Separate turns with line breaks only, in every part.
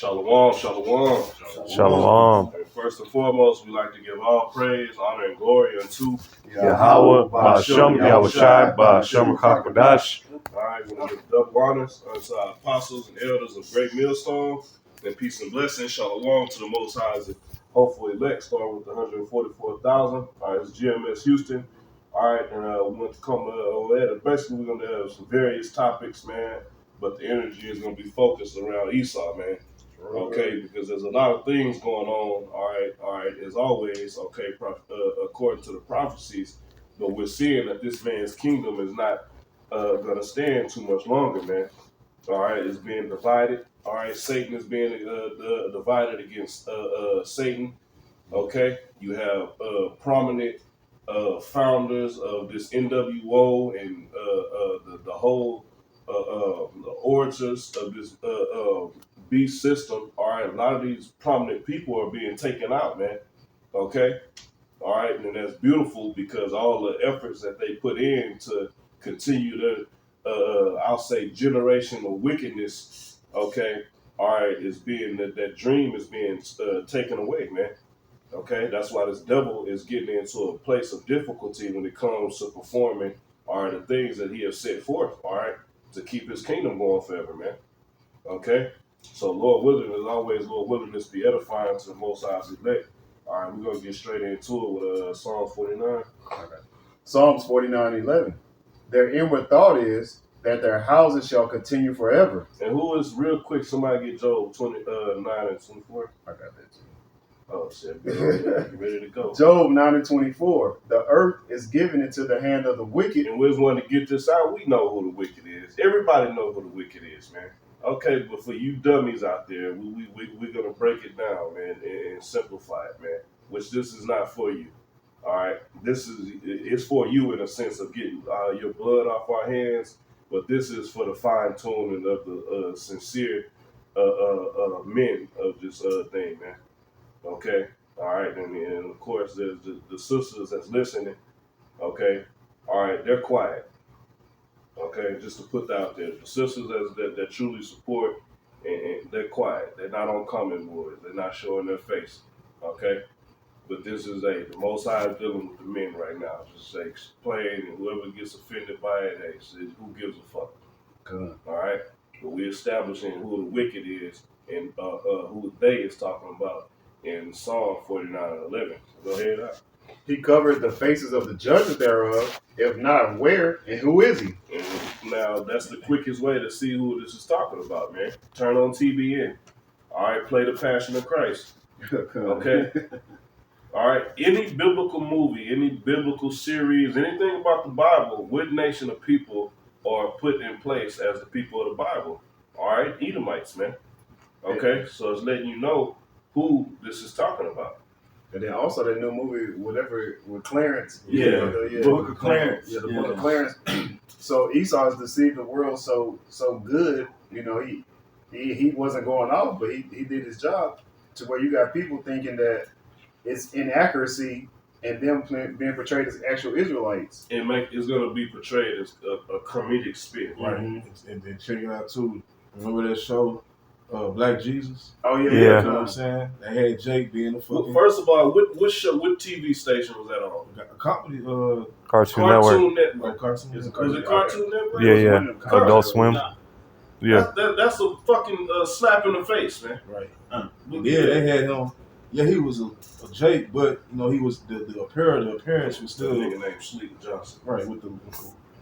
Shalom, shalom.
Shalom.
And first and foremost, we like to give all praise, honor, and glory unto
Yahweh, Ba'ashem, Yahushai, Ba'ashem, Hakodash.
All right, we're going to give double honors unto our apostles and elders of Great Millstone. And peace and blessings, shalom to the Most High's hopeful elect, starting with the 144,000. All right, it's GMS Houston. All right, and we want to come over there. Basically, we're going to have some various topics, man. But the energy is going to be focused around Esau, man. Okay, because there's a lot of things going on. All right, as always. Okay, according to the prophecies, but we're seeing that this man's kingdom is not going to stand too much longer, man. All right, it's being divided. All right, Satan is being divided against Satan. Okay, you have prominent founders of this NWO and the whole the orators of this beast system. All right, a lot of these prominent people are being taken out, man. Okay, all right, and that's beautiful because all the efforts that they put in to continue to, I'll say, generational wickedness. Okay, all right, is being that dream is being taken away, man. Okay, that's why this devil is getting into a place of difficulty when it comes to performing, all right, the things that he has set forth, all right, to keep his kingdom going forever, man. Okay, so Lord willing, as always, Lord willing, this be edifying to the Most High's elect. All right, we're gonna get straight into it with Psalm 49.
Okay. Psalms 49:11. Their inward thought is that their houses shall continue forever.
And who is real quick? Somebody get Job 29 and 24.
I got that too.
Oh shit, get ready to go.
Job 9:24. The earth is given into the hand of the wicked.
And we just want to get this out. We know who the wicked is. Everybody know who the wicked is, man. Okay, but for you dummies out there, we're going to break it down, man, and simplify it, man, which this is not for you, all right? It's for you in a sense of getting your blood off our hands, but this is for the fine-tuning of the sincere men of this thing, man, okay? All right, and of course, there's the sisters that's listening, okay? All right, they're quiet. Okay, just to put that out there, the sisters that truly support, and they're quiet. They're not on comment boards. They're not showing their face. Okay, but this is the Most High is dealing with the men right now. Just say plain, and whoever gets offended by it, hey, who gives a fuck?
Good.
All right, but we're establishing who the wicked is and who they is talking about in Psalm 49:11. So go ahead out.
He covered the faces of the judges thereof. If not, where and who is he?
And now that's the quickest way to see who this is talking about, man. Turn on TBN. All right, play the Passion of Christ. Okay. All right. Any biblical movie, any biblical series, anything about the Bible, what nation of people are put in place as the people of the Bible? All right, Edomites, man. Okay, so it's letting you know who this is talking about.
And then also that new movie, whatever, with Clarence.
Book of Clarence.
Yeah, the Book of Clarence. So Esau has deceived the world so good. You know, he wasn't going off, but he did his job to where you got people thinking that it's inaccuracy and them being portrayed as actual Israelites.
It's going to be portrayed as a comedic spin, right?
Mm-hmm. And then check it out too. Remember that show? Black Jesus.
Oh yeah.
You know what I'm saying? They had Jake being the fucking.
Well, first of all, what TV station was that on?
A company.
Cartoon Network.
Oh, Cartoon.
Was it Cartoon Network?
Yeah. Adult Swim. Yeah.
That's a fucking slap in the face, man.
Right. Yeah, they had him. Yeah, he was a Jake, but you know he was the appearance was still.
A nigga named Sleep Johnson.
Right, with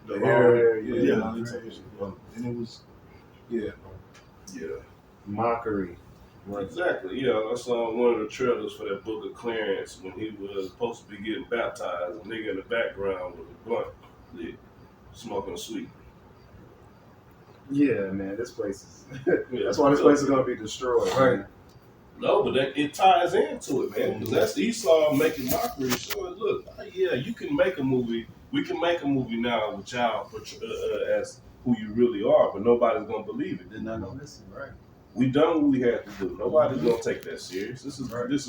the hair. Yeah. And it was. Yeah.
Mockery.
Right. Exactly. Yeah, I saw one of the trailers for that Book of Clarence when he was supposed to be getting baptized. A nigga in the background with a blunt lit, smoking a sweet.
Yeah, man, this place is. That's why this place is gonna be destroyed.
Right.
Man.
No, but it ties into it, man. Because that's Esau making mockery. So look, yeah, you can make a movie. We can make a movie now with y'all as who you really are, but nobody's gonna believe it.
Did not know this, right?
We done what we had to do. Nobody's gonna take that serious. This is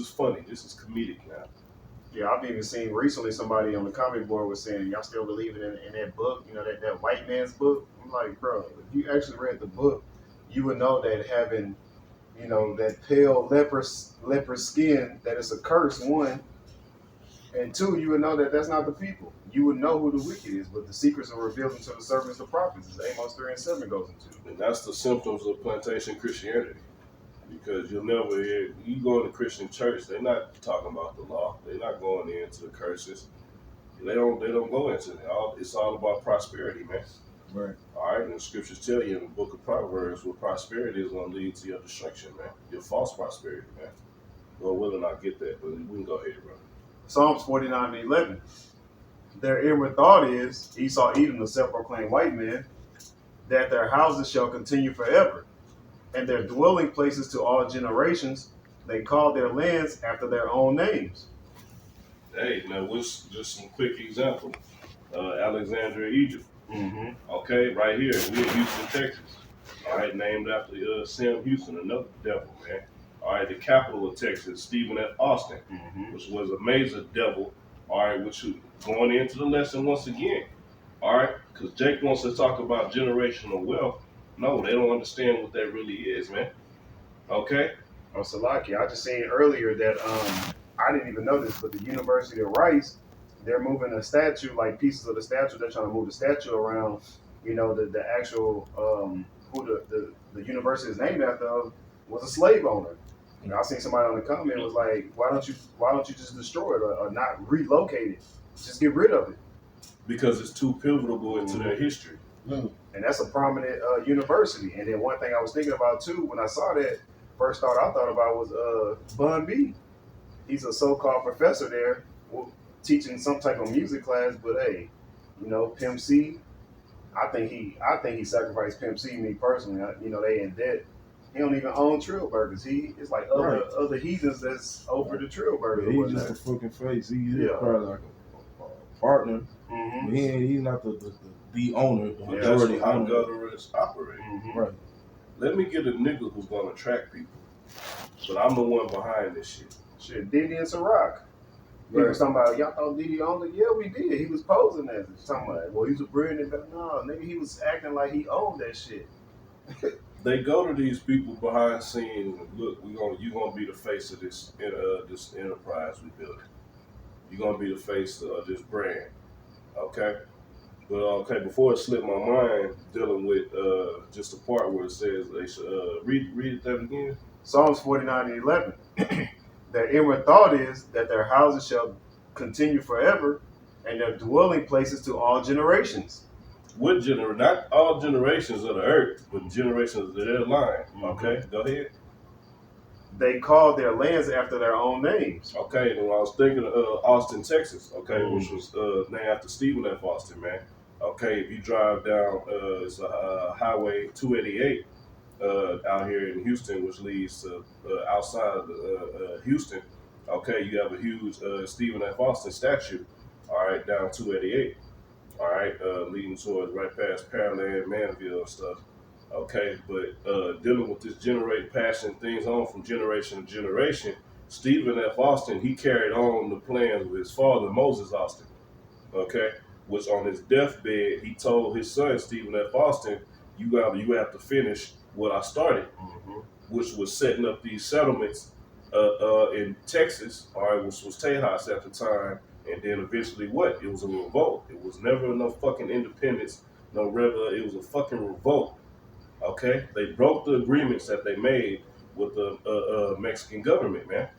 funny. This is comedic now.
Yeah, I've even seen recently somebody on the comic board was saying, y'all still believe in that book, you know, that white man's book? I'm like, bro, if you actually read the book, you would know that having you know, that pale leper skin, that it's a curse, one. And two, you would know that that's not the people. You would know who the wicked is, but the secrets are revealed unto the servants, the prophets, as Amos 3 and 7 goes into.
And that's the symptoms of plantation Christianity. Because you'll never hear, you go in the Christian church, they're not talking about the law. They're not going into the curses. They don't go into it. It's all about prosperity, man.
Right.
All right, and the scriptures tell you in the book of Proverbs what prosperity is going to lead to your destruction, man. Your false prosperity, man. Well, whether or not get that, but we can go ahead, bro.
Psalms 49 and 11. Their inward thought is, Esau Edom, the self-proclaimed white man, that their houses shall continue forever, and their dwelling places to all generations. They call their lands after their own names.
Hey, now what's just some quick example? Alexandria, Egypt.
Mm-hmm.
Okay, right here, we're in Houston, Texas. All right, named after Sam Houston, another devil, man. All right, the capital of Texas, Stephen F. Austin, which was a major devil. All right, which is going into the lesson once again. All right, because Jake wants to talk about generational wealth. No, they don't understand what that really is, man. Okay?
Oh, Salaki, I just seen earlier that I didn't even know this, but the University of Rice, they're moving a statue, like pieces of the statue. They're trying to move the statue around. You know, the actual who the university is named after was a slave owner. You know, I seen somebody on the comment was like, why don't you just destroy it or not relocate it? Just get rid of it.
Because it's too pivotal into their history.
And that's a prominent university. And then one thing I was thinking about too, when I saw that, first thought I thought about was Bun B. He's a so-called professor there, teaching some type of music class. But hey, you know, Pimp C, I think he sacrificed Pimp C. Me personally, you know, they in debt. He don't even own Trill Burgers. It's like other heathens that's over the Trill Burgers.
Yeah, he's just a fucking face. He's probably like a partner.
Mm-hmm.
He's not the owner, the
That's
majority
how
owner.
governments operate.
Mm-hmm.
Right.
Let me get a nigga who's gonna attract people. But I'm the one behind this shit.
Shit, Diddy and Ciroc. People was talking about, y'all thought Diddy owned it? Yeah, we did. He was posing as it. Talking about, well, he was a brilliant. No, nigga, he was acting like he owned that shit.
They go to these people behind scenes and look, you're gonna be the face of this enterprise we built. You're gonna be the face of this brand. Okay? But okay, before it slipped my mind, dealing with just the part where it says they should read it that again.
Psalms 49 and 11. Their inward thought is that their houses shall continue forever, and their dwelling places to all generations.
Not all generations of the earth, but generations of their line. Okay, go ahead.
They call their lands after their own names.
Okay, and I was thinking of Austin, Texas, okay, which was named after Stephen F. Austin, man. Okay, if you drive down, it's Highway 288 out here in Houston, which leads to outside of Houston. Okay, you have a huge Stephen F. Austin statue, all right, down 288. All right, leading towards right past Pearland, Manville and stuff. Okay, but dealing with this passing things on from generation to generation, Stephen F. Austin, he carried on the plans of his father, Moses Austin. Okay, which on his deathbed, he told his son, Stephen F. Austin, you have to finish what I started, which was setting up these settlements in Texas, all right, which was Tejas at the time. And then eventually what? It was a revolt. It was never no fucking independence, no it was a fucking revolt. Okay? They broke the agreements that they made with the Mexican government, man.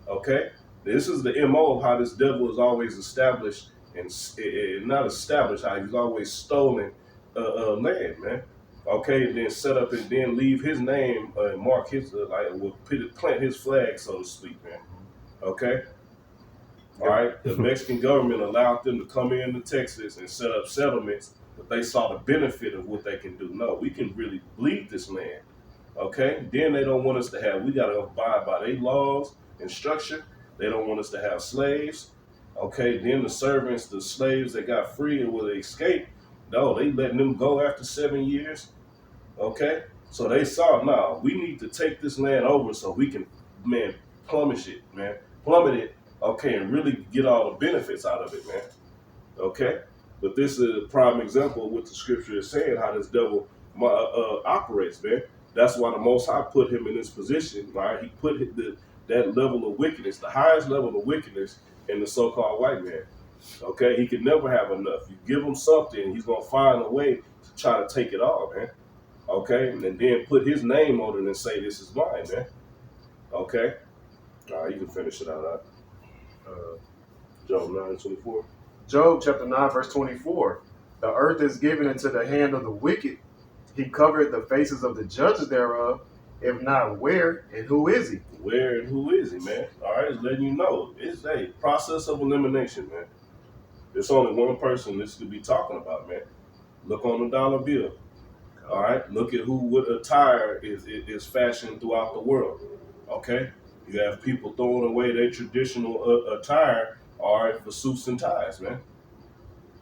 Okay? This is the MO of how this devil is always established and not established, how he's always stolen land, man. Okay, and then set up and then leave his name and mark his, plant his flag, so to speak, man. Okay? All right, the Mexican government allowed them to come into Texas and set up settlements, but they saw the benefit of what they can do. No, we can really bleed this land. Okay, then they don't want us to have. We got to abide by their laws and structure. They don't want us to have slaves. Okay, then the servants, the slaves that got free and will escape. No, they letting them go after 7 years. Okay, so they saw, nah, we need to take this land over so we can, man, plummet it. Okay, and really get all the benefits out of it, man. Okay? But this is a prime example of what the scripture is saying, how this devil operates, man. That's why the Most High put him in this position. Right? He put that level of wickedness, the highest level of wickedness, in the so-called white man. Okay, he could never have enough. You give him something, he's gonna find a way to try to take it all, man. Okay, and then put his name on it and say, "This is mine, man." Okay, all right, you can finish it out. Job 9:24.
Job chapter 9, verse 24. The earth is given into the hand of the wicked. He covered the faces of the judges thereof. If not, where and who is he?
Where and who is he, man? All right, it's letting you know. It's a process of elimination, man. There's only one person this could be talking about, man. Look on the dollar bill. All right, look at what attire is fashioned throughout the world. Okay, you have people throwing away their traditional attire, all right, for suits and ties, man.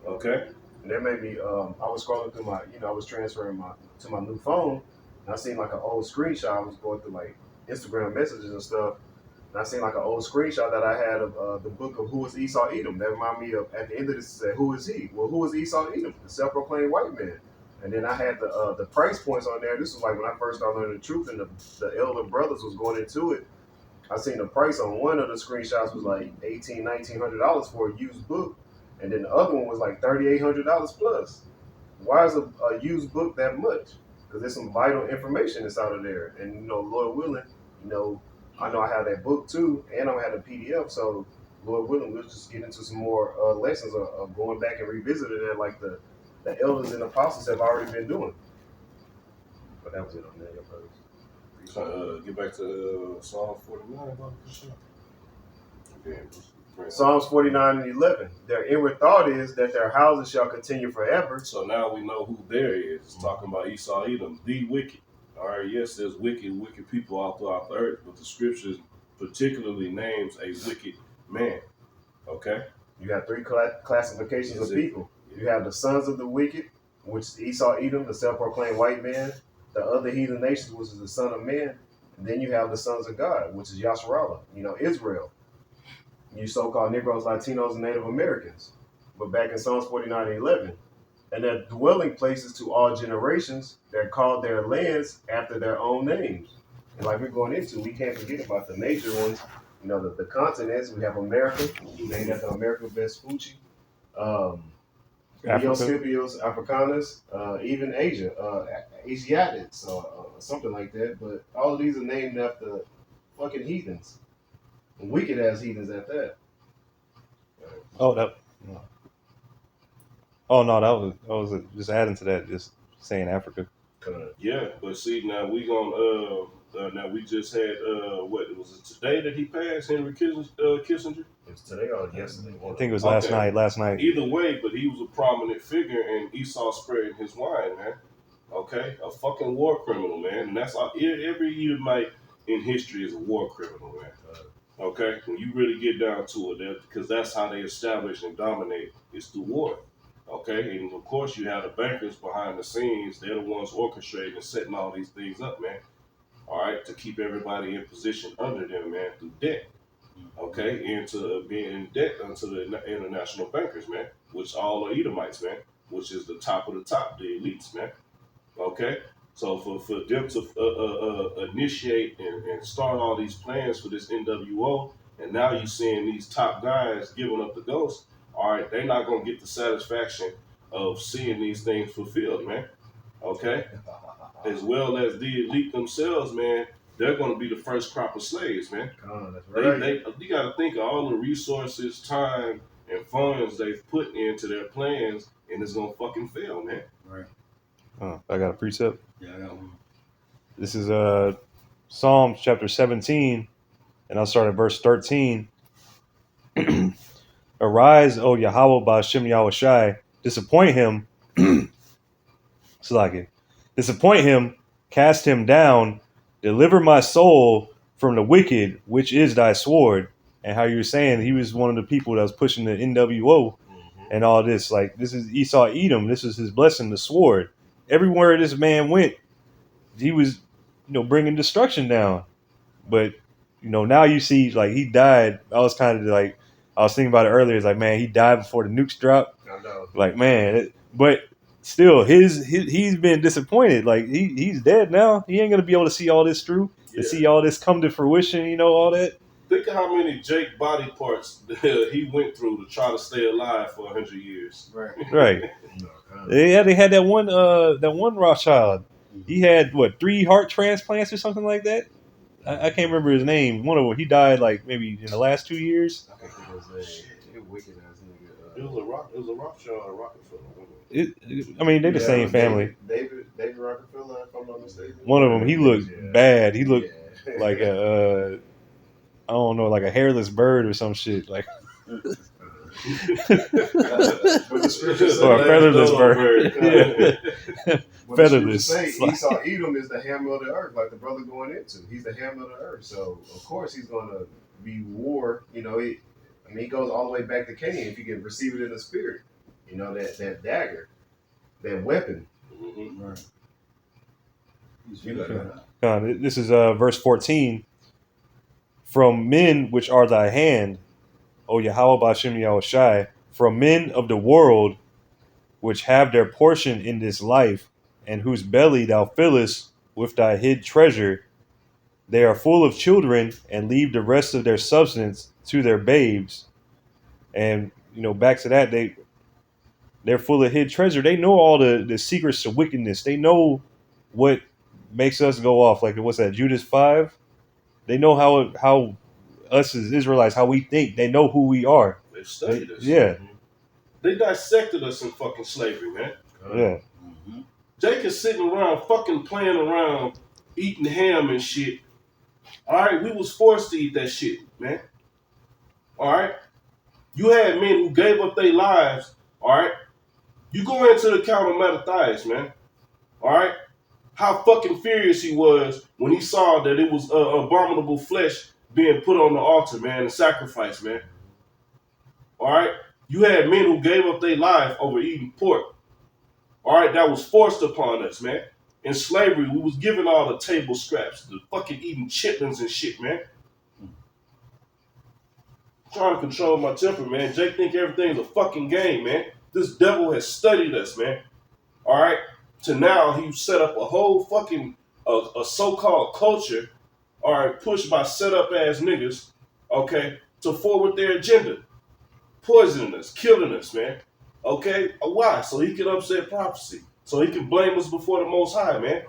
Okay.
And that made me. I was scrolling through my, I was transferring to my new phone, and I seen like an old screenshot. I was going through like Instagram messages and stuff, and I seen like an old screenshot that I had of the book of Who is Esau Edom. That reminded me of, at the end of this, it said, "Who is he?" Well, who is Esau Edom? The self-proclaimed white man. And then I had the price points on there. This was like when I first started learning the truth, and the elder brothers was going into it. I seen the price on one of the screenshots was like $1,800 for a used book, and then the other one was like $3,800 plus. Why is a used book that much? Because there's some vital information that's out of there, and Lord willing, I know I have that book too, and I have the PDF. So Lord willing, we'll just get into some more lessons of going back and revisiting it, like the elders and apostles have already been doing. But that was it on that.
Get back to Psalm 49.
Psalms 49 and 11. Their inward thought is that their houses shall continue forever.
So now we know who there is. It's talking about Esau Edom, the wicked. All right, yes, there's wicked people all throughout the earth, but the scriptures particularly names a wicked man. Okay?
You got three classifications of people. You have the sons of the wicked, which is Esau Edom, the self-proclaimed white man. The other heathen nations, which is the son of man. And then you have the sons of God, which is Yasharallah, Israel. You so-called Negroes, Latinos, and Native Americans. But back in Psalms 49 and 11, and their dwelling places to all generations, they're called their lands after their own names. And like we're going into, we can't forget about the major ones. The continents. We have America, named after America Vespucci. Scipios Africanus, even Asia, Asiatics, something like that. But all of these are named after fucking heathens, wicked ass heathens at that.
Oh no, that was just adding to that, just saying Africa.
Yeah, but see, now we gonna now we just had what was it today that he passed, Henry Kissinger?
It's today or yesterday?
I think it was last night.
Either way, but he was a prominent figure, and Esau spreading his wine, man. Okay, a fucking war criminal, man, and that's all. Every Edomite in history is a war criminal, man. Okay, when you really get down to it, because that's how they establish and dominate, is through war. Okay, and of course you have the bankers behind the scenes. They're the ones orchestrating and setting all these things up, man. All right, to keep everybody in position under them, man, through debt. Okay, and to being in debt unto the international bankers, man, which all are Edomites, man, which is the top of the top, the elites, man. Okay, so for them to initiate and start all these plans for this NWO, and now you're seeing these top guys giving up the ghost. All right, they're not gonna get the satisfaction of seeing these things fulfilled, man. Okay, as well as the elite themselves, man. They're going to be the first crop of slaves, man.
Oh, that's right.
You got to think of all the resources, time, and funds they've put into their plans, and it's going to fucking fail, man.
Right.
I got a precept.
Yeah, I got one.
This is Psalms chapter 17, and I'll start at verse 13. Arise, O Yahweh Ba'ashem Yahushai, disappoint him. Salaki. Disappoint him, cast him down, deliver my soul from the wicked, which is thy sword. And how you were saying he was one of the people that was pushing the NWO and all this. Like, this is Esau Edom. This is his blessing, the sword. Everywhere this man went, he was, bringing destruction down. But, now you see, like, he died. I was thinking about it earlier. It's like, man, he died before the nukes dropped.
I know.
Like, man, but still, he's been disappointed. Like he's dead now. He ain't gonna be able to see all this through, to see all this come to fruition. You know, all that.
Think of how many Jake body parts he went through to try to stay alive for 100 years.
Right.
Right. They had that one Rothschild. He had 3 heart transplants or something like that. I can't remember his name. One of them, he died like maybe in the last 2 years.
I think it was a wicked ass nigga.
It was a Rothschild or Rockefeller.
I mean, they're the same family.
David Rockefeller, if I'm not mistaken.
One of them, he looked bad. He looked like I don't know, like a hairless bird or some shit. Like
But the scripture say,
or a featherless bird. Yeah.
But
Featherless.
the scripture say Esau Edom is the hammer of the earth, like the brother going into. He's the hammer of the earth. So of course he's gonna be war. You know, he goes all the way back to Cain if you can receive it in the spirit. You know, that dagger, that weapon.
Mm-hmm.
Right.
This is verse 14. From men which are thy hand, O Yahweh Ba'ashem Yahushai, from men of the world which have their portion in this life, and whose belly thou fillest with thy hid treasure, they are full of children, and leave the rest of their substance to their babes. And back to that, they're full of hid treasure. They know all the secrets to wickedness. They know what makes us go off. Like what's that, Judas 5? They know how us as Israelites, how we think. They know who we are.
They studied us.
Yeah.
They dissected us in fucking slavery, man.
Yeah.
Mm-hmm. Jake is sitting around fucking playing around, eating ham and shit. All right, we was forced to eat that shit, man. All right, you had men who gave up their lives. All right, you go into the account of Mattathias, man. All right, how fucking furious he was when he saw that it was abominable flesh being put on the altar, man, and sacrifice, man. All right, you had men who gave up their life over eating pork. All right, that was forced upon us, man. In slavery, we was given all the table scraps, the fucking eating chitlins and shit, man. I'm trying to control my temper, man. Jake think everything's a fucking game, man. This devil has studied us, man. All right, to now he set up a whole fucking a so-called culture, all right, pushed by set-up ass niggas, okay, to forward their agenda, poisoning us, killing us, man. Okay, why? So he can upset prophecy. So he can blame us before the Most High, man.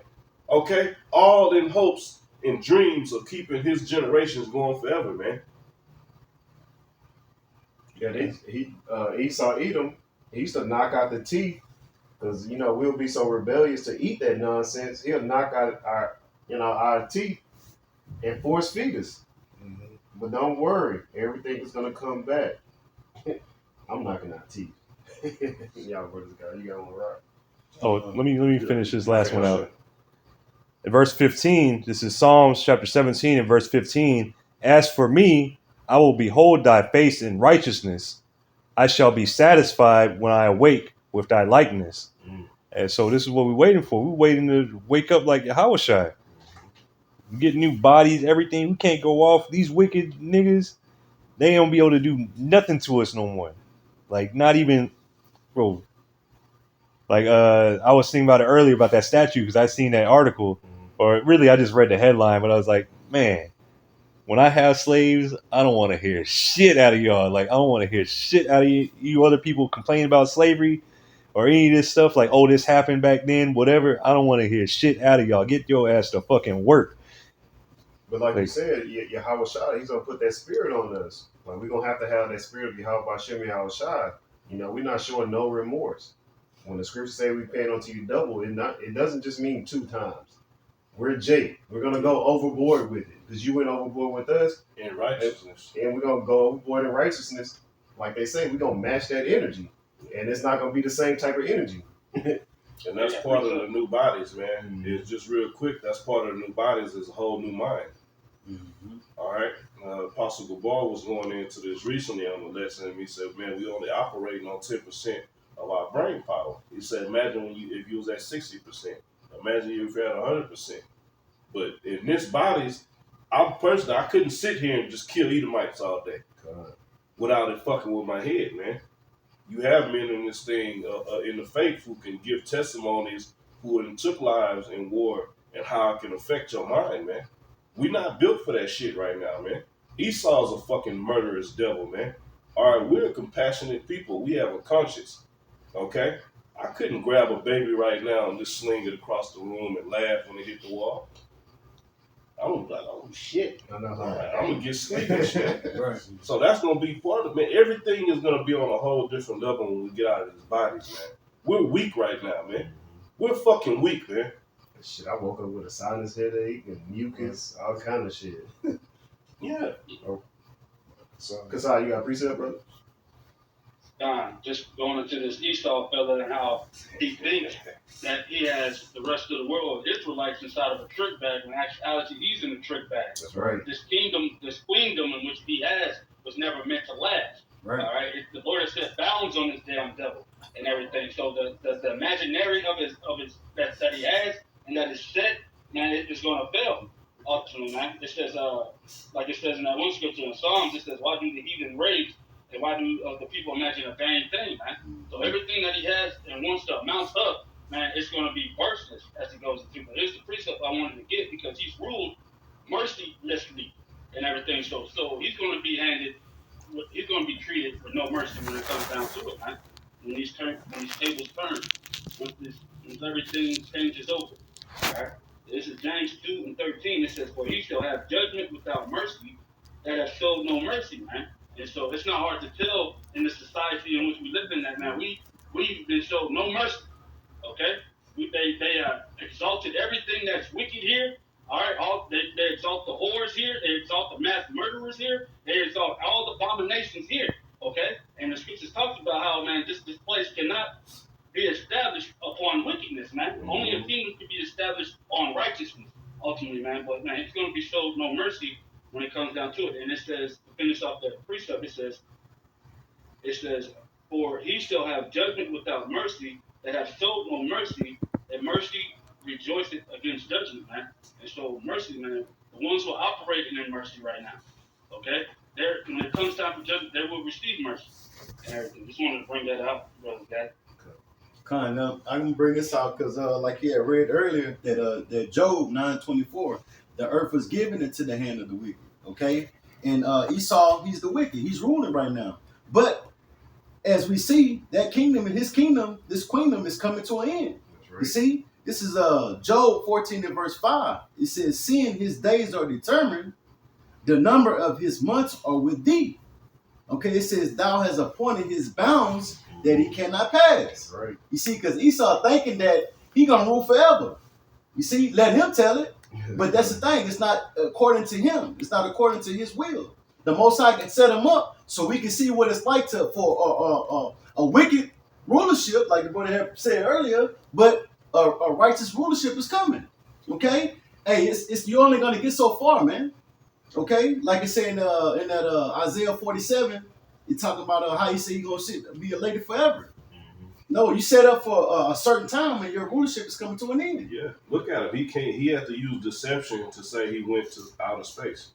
Okay, all in hopes and dreams of keeping his generations going forever, man.
Yeah, Esau Edom, he used to knock out the teeth because we'll be so rebellious to eat that nonsense. He'll knock out our teeth and force feed us. Mm-hmm. But don't worry, everything is gonna come back. I'm knocking out teeth. Y'all brothers got you got one right.
Oh, let me finish this last one out. In verse 15, this is Psalms chapter 17 and verse 15. As for me, I will behold thy face in righteousness. I shall be satisfied when I awake with thy likeness. And so this is what we're waiting for. We're waiting to wake up like Yahushua. Get new bodies, everything. We can't go off. These wicked niggas, they don't be able to do nothing to us no more. Like, not even, bro. Like, I was thinking about it earlier about that statue because I seen that article. Or really, I just read the headline, but I was like, man, when I have slaves, I don't want to hear shit out of y'all. Like, I don't want to hear shit out of you other people complaining about slavery or any of this stuff. Like, oh, this happened back then, whatever. I don't want to hear shit out of y'all. Get your ass to fucking work.
But like you said, Yahweh Shai, he's going to put that spirit on us. Like, we're going to have that spirit of Yahweh Ba'ashem Yahweh Shai. We're not showing no remorse. When the scriptures say we paying unto you double, it doesn't just mean 2 times. We're Jake. We're going to go overboard with it because you went overboard with us.
In righteousness.
And we're going to go overboard in righteousness. Like they say, we're going to match that energy. And it's not going to be the same type of energy.
And that's part of the new bodies, man. Mm-hmm. It's just real quick. That's part of the new bodies is a whole new mind. Mm-hmm. All right. Apostle Gabar was going into this recently on the lesson. And he said, man, we only operating on 10% of our brain power. He said, imagine if you was at 60%. Imagine if you're at 100%. But in this bodies, I couldn't sit here and just kill Edomites all day without it fucking with my head, man. You have men in this thing, in the faith, who can give testimonies, who have took lives in war, and how it can affect your mind, man. We not built for that shit right now, man. Esau's a fucking murderous devil, man. All right, we're compassionate people. We have a conscience, okay? I couldn't grab a baby right now and just sling it across the room and laugh when it hit the wall. I was like, oh shit.
I know.
I'm gonna get sleepy shit.
Right.
So that's gonna be part of it, man. Everything is gonna be on a whole different level when we get out of these bodies, man. We're weak right now, man. We're fucking weak, man.
Shit, I woke up with a sinus headache and mucus, all kind of shit.
Yeah.
So, Kasai, you got a precept, brother?
Just going into this Esau fella and how he thinks that he has the rest of the world of Israelites inside of a trick bag, when actually he's in a trick bag.
That's right.
This queendom in which he has was never meant to last.
Right.
All right. The Lord has set bounds on this damn devil and everything. So the imaginary of his that he has and that is set, man, it is going to fail ultimately, man. It says, like it says in that one scripture in Psalms, it says, "Why do the heathen rage? And why do the people imagine a vain thing, man?" So everything that he has and wants to mount up, man, it's going to be worthless as he goes into. But here's the precept I wanted to get, because he's ruled mercilessly and everything. So he's going to be he's going to be treated with no mercy when it comes down to it, man. When these tables turn, once everything changes over. All right. This is James 2:13. It says, "For he shall have judgment without mercy, that have showed no mercy," man. And so it's not hard to tell in the society in which we live in that, man, we've been showed no mercy. Okay? They exalted everything that's wicked here. All right, they exalt the whores here. They exalt the mass murderers here. They exalt all the abominations here. Okay? And the scriptures talks about how, man, this place cannot be established upon wickedness, man. Mm-hmm. Only a kingdom can be established on righteousness, ultimately, man. But, man, it's going to be showed no mercy when it comes down to it. And it says, to finish off the precept, it says, "For he shall have judgment without mercy, that have showed no mercy, and mercy rejoiceth against judgment," man. And so mercy, man, the ones who are operating in mercy right now, okay, when it comes time for judgment, they will receive mercy and everything. Just wanted to bring that out, brother, Dad.
Kind of, I'm gonna bring this out because, like he had read earlier, that Job 9:24, the earth was given into the hand of the wicked. Okay, and Esau, he's the wicked. He's ruling right now. But as we see, that kingdom and his kingdom, this kingdom is coming to an end. Right. You see, this is Job 14 and verse 5. It says, "Seeing his days are determined, the number of his months are with thee." Okay, it says, "Thou hast appointed his bounds that he cannot pass."
Right.
You see, because Esau thinking that he gonna rule forever. You see, let him tell it. But that's the thing. It's not according to him. It's not according to his will. The Most High can set him up so we can see what it's like for a wicked rulership, like the brother had said earlier. But a righteous rulership is coming. Okay. Hey, it's you're only gonna get so far, man. Okay. Like it's saying in that Isaiah 47, you talk about how you say you're gonna be a lady forever. No, you set up for a certain time and your rulership is coming to an end.
Yeah, look at him. He had to use deception to say he went to outer space.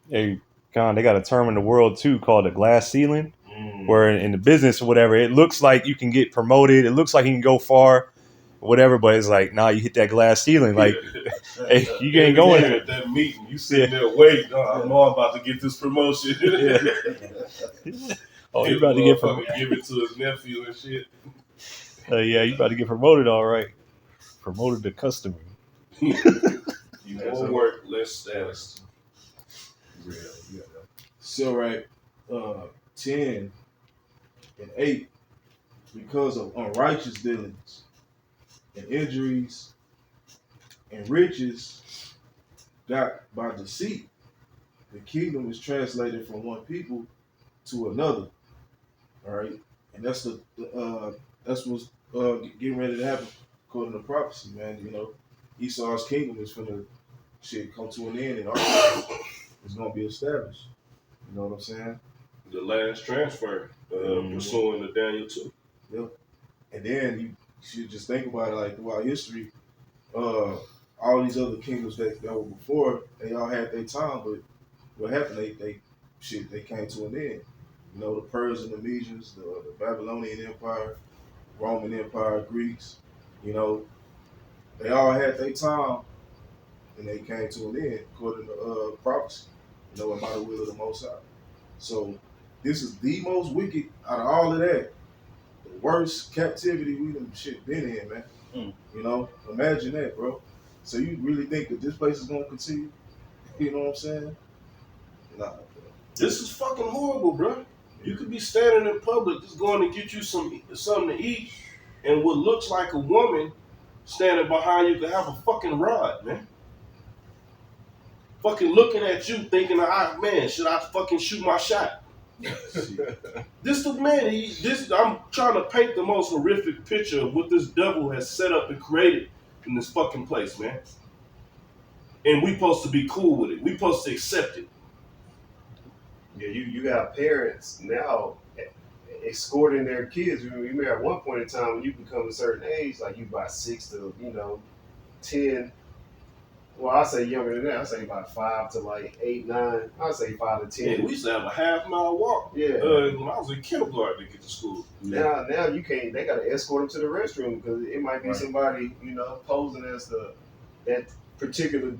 Hey, Con, they got a term in the world too called a glass ceiling, where in the business or whatever, it looks like you can get promoted. It looks like you can go far, whatever, but it's like, nah, you hit that glass ceiling. Like, hey, you ain't going there.
At that meeting, you sitting there waiting. Oh, I know I'm about to get this promotion.
Oh, you about to get promoted.
Give it to his nephew and shit.
Yeah, you about to get promoted, all right. Promoted to customer.
You more work, less status.
Yeah.
So, right, 10 and 8, because of unrighteous dealings and injuries and riches got by deceit, the kingdom is translated from one people to another. All right, and that's what's getting ready to happen according to prophecy, man. You know, Esau's kingdom is finna come to an end, and our kingdom is gonna be established. You know what I'm saying?
The last transfer, pursuing the Daniel 2.
Yep. And then you should just think about it, like throughout history, all these other kingdoms that were before, they all had their time, but what happened? They came to an end. You know, the Persian, the Medians, the Babylonian Empire, Roman Empire, Greeks. You know, they all had their time, and they came to an end according to prophecy. You know, and by the will of the Most High. So this is the most wicked out of all of that. The worst captivity we done shit been in, man. You know, imagine that, bro. So you really think that this place is gonna continue? You know what I'm saying? Nah, bro.
This is fucking horrible, bro. You could be standing in public just going to get you something to eat, and what looks like a woman standing behind you could have a fucking rod, man. Fucking looking at you thinking, man, should I fucking shoot my shot? This the man, I'm trying to paint the most horrific picture of what this devil has set up and created in this fucking place, man. And we supposed to be cool with it. We supposed to accept it.
Yeah, you got parents now escorting their kids. You remember at one point in time when you become a certain age, like you by 6 to 10. Well, I say younger than that. I say about 5 to like 8, 9. I say 5 to 10.
Yeah, we used to have a half-mile walk.
Yeah.
When I was in kindergarten to get to school.
Now you can't. They got to escort them to the restroom because it might be somebody posing as that particular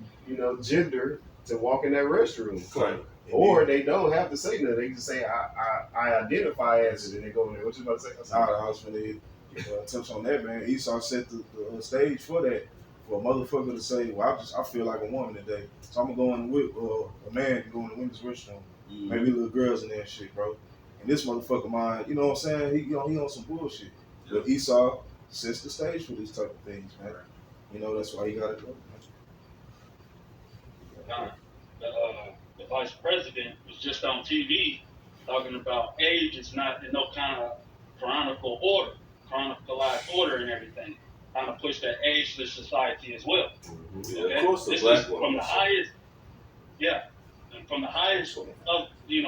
gender to walk in that restroom.
Right.
Or they don't have to say nothing. They just say I identify as it, and they go in there. What you about to say?
I was finna touch on that, man. Esau set the stage for that. For a motherfucker to say, well, I feel like a woman today, so I'm gonna go in with a man can go in the women's restroom, maybe little girls in there and shit, bro. And this motherfucker, mind, you know what I'm saying? He on some bullshit. But Esau sets the stage for these type of things, man. You know that's why he got it go.
The vice president was just on TV talking about age is not in no kind of chronicalized order and everything. Trying to push that ageless society as well.
Yeah,
okay?
of course,
this
black
is from the highest, and from the highest of the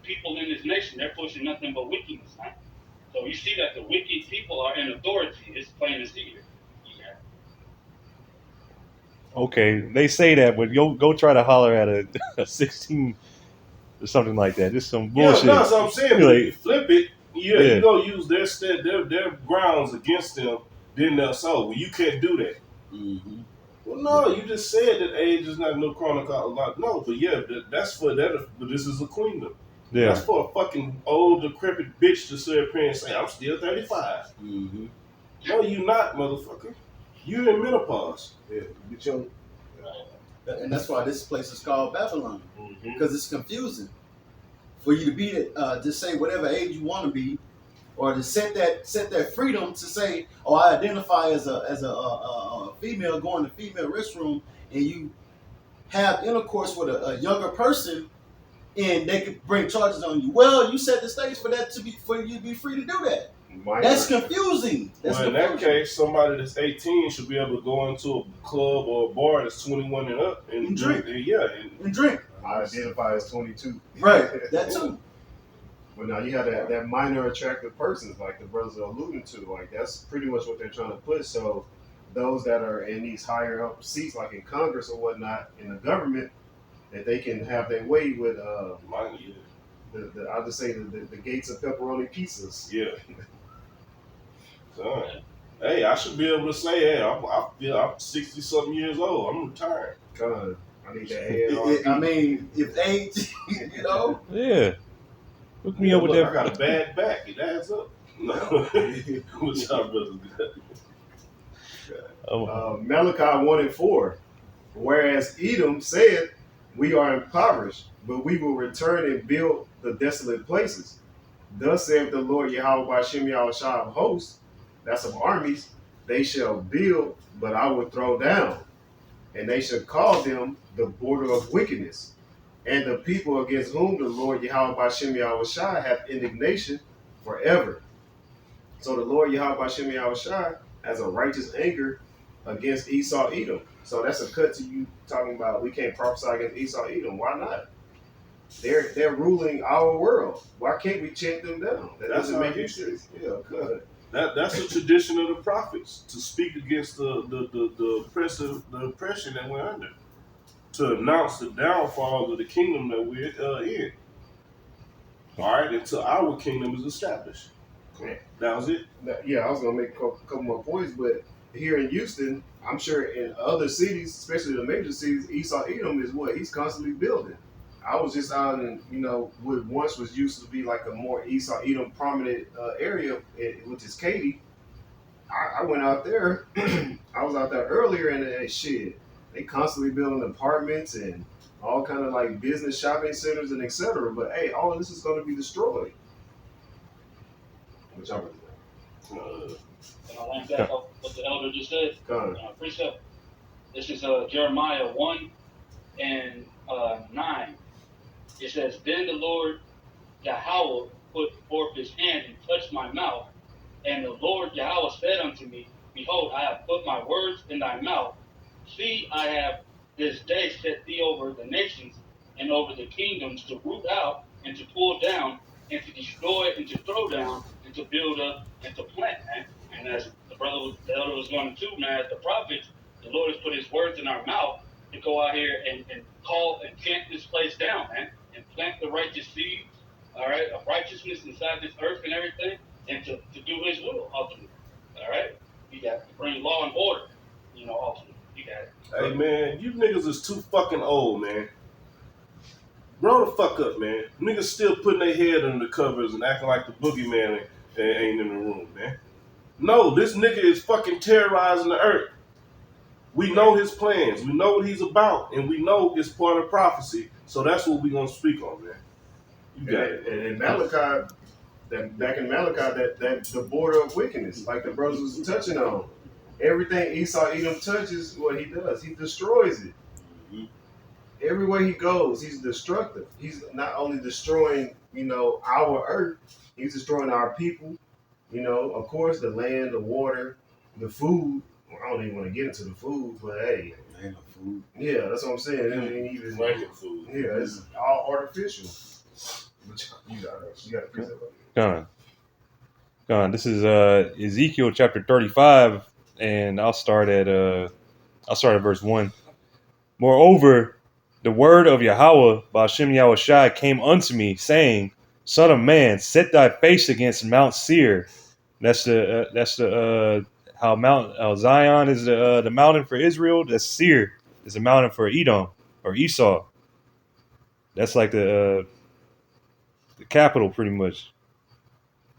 people in this nation. They're pushing nothing but wickedness, man. So you see that the wicked people are in authority. It's plain as day. Yeah.
Okay, they say that, but go try to holler at a 16 or something like that. Just some bullshit.
Yeah, that's what I'm saying.
Like,
you flip it, you go use their grounds against them. Then they'll say, well, you can't do that.
Mm-hmm.
Well, no, you just said that age is not no chronicle. No, but yeah, that's for that. But this is a queendom.
yeah.
That's for a fucking old, decrepit bitch to sit up here and say, I'm still 35.
Mm-hmm.
No, you not, motherfucker. You in menopause.
Yeah, get your
And that's why this place is called Babylon,
Mm-hmm.
because it's confusing for you to be just say whatever age you want to be, or to set that freedom to say, oh, I identify as a female going to female restroom, and you have intercourse with a younger person, and they could bring charges on you. Well, you set the stage for you to be free to do that. That's confusing.
Well, in that case, somebody that's 18 should be able to go into a club or a bar that's 21 and up and
drink.
And
drink.
I identify as 22.
Right. That too.
But now you have that minor attractive persons, like the brothers are alluding to. Like that's pretty much what they're trying to push. So those that are in these higher up seats, like in Congress or whatnot, in the government, that they can have their way with. I'll just say the gates of pepperoni pizzas.
Yeah. So, hey, I should be able to say, hey, I'm 60 something years old. I'm retired.
God, I need that.
I mean, if age,
Yeah. Hook me up with
Look,
that.
I got a bad back. It adds up. No. What's y'all brothers got?
Malachi 1 and 4. Whereas Edom said, we are impoverished, but we will return and build the desolate places. Thus saith the Lord Yahweh Ba'Shem Yahushua of hosts, that's of armies, they shall build, but I will throw down. And they shall call them the border of wickedness. And the people against whom the Lord Yahweh Ba'Shem Yahushua hath indignation forever. So the Lord Yahweh Ba'Shem Yahushua has a righteous anger against Esau Edom. So that's a cut to you talking about we can't prophesy against Esau Edom. Why not? They're ruling our world. Why can't we chant them down? That doesn't make any sense. Yeah, good.
That's a tradition of the prophets to speak against the oppression that we're under, to announce the downfall of the kingdom that we're in. All right, until our kingdom is established. That was it.
Yeah, I was gonna make a couple more points, but here in Houston, I'm sure in other cities, especially the major cities, Esau Edom is what he's constantly building. I was just out in, what once was used to be like a more Esau Edom prominent area, which is Katy. I went out there. I was out there earlier, and shit, they constantly building apartments and all kind of like business shopping centers and etc. But hey, all of this is going to be destroyed. Which I'm
And I went back up what the elder just said.
gonna.
Precept. This is Jeremiah 1 and 9. It says, Then the Lord Yahweh put forth his hand and touched my mouth. And the Lord Yahweh said unto me, Behold, I have put my words in thy mouth. See, I have this day set thee over the nations and over the kingdoms to root out and to pull down and to destroy and to throw down and to build up and to plant, man. And as the elder was going to, man, as the prophets, the Lord has put his words in our mouth to go out here and call and chant this place down, man, and plant the righteous seeds, all right, of righteousness inside this earth and everything, and to do his will, ultimately, all right? You got to bring law and order, ultimately. You got it.
Hey man, you niggas is too fucking old, man. Grow the fuck up, man. Niggas still putting their head under the covers and acting like the boogeyman ain't in the room, man. No, this nigga is fucking terrorizing the earth. We know his plans. We know what he's about, and we know it's part of prophecy. So that's what we gonna speak on, man. You got it.
And in Malachi, back in Malachi, that the border of wickedness, like the brothers was touching on. Everything Esau Edom touches, what he does, he destroys it.
Mm-hmm.
Everywhere he goes, he's destructive. He's not only destroying, our earth, he's destroying our people. Of course, the land, the water, the food. Well, I don't even want to get into the food, but hey,
Man, food.
yeah, that's what I'm saying. It ain't even,
Ranking food.
yeah, it's all artificial. But you got to
Gone. This is Ezekiel chapter 35, and I'll start at verse 1. Moreover, the word of Yahweh Ba'ashem Yahushai came unto me, saying, Son of man, set thy face against Mount Seir. That's how Zion is the mountain for Israel. That's Seir is the mountain for Edom or Esau. That's like the capital, pretty much.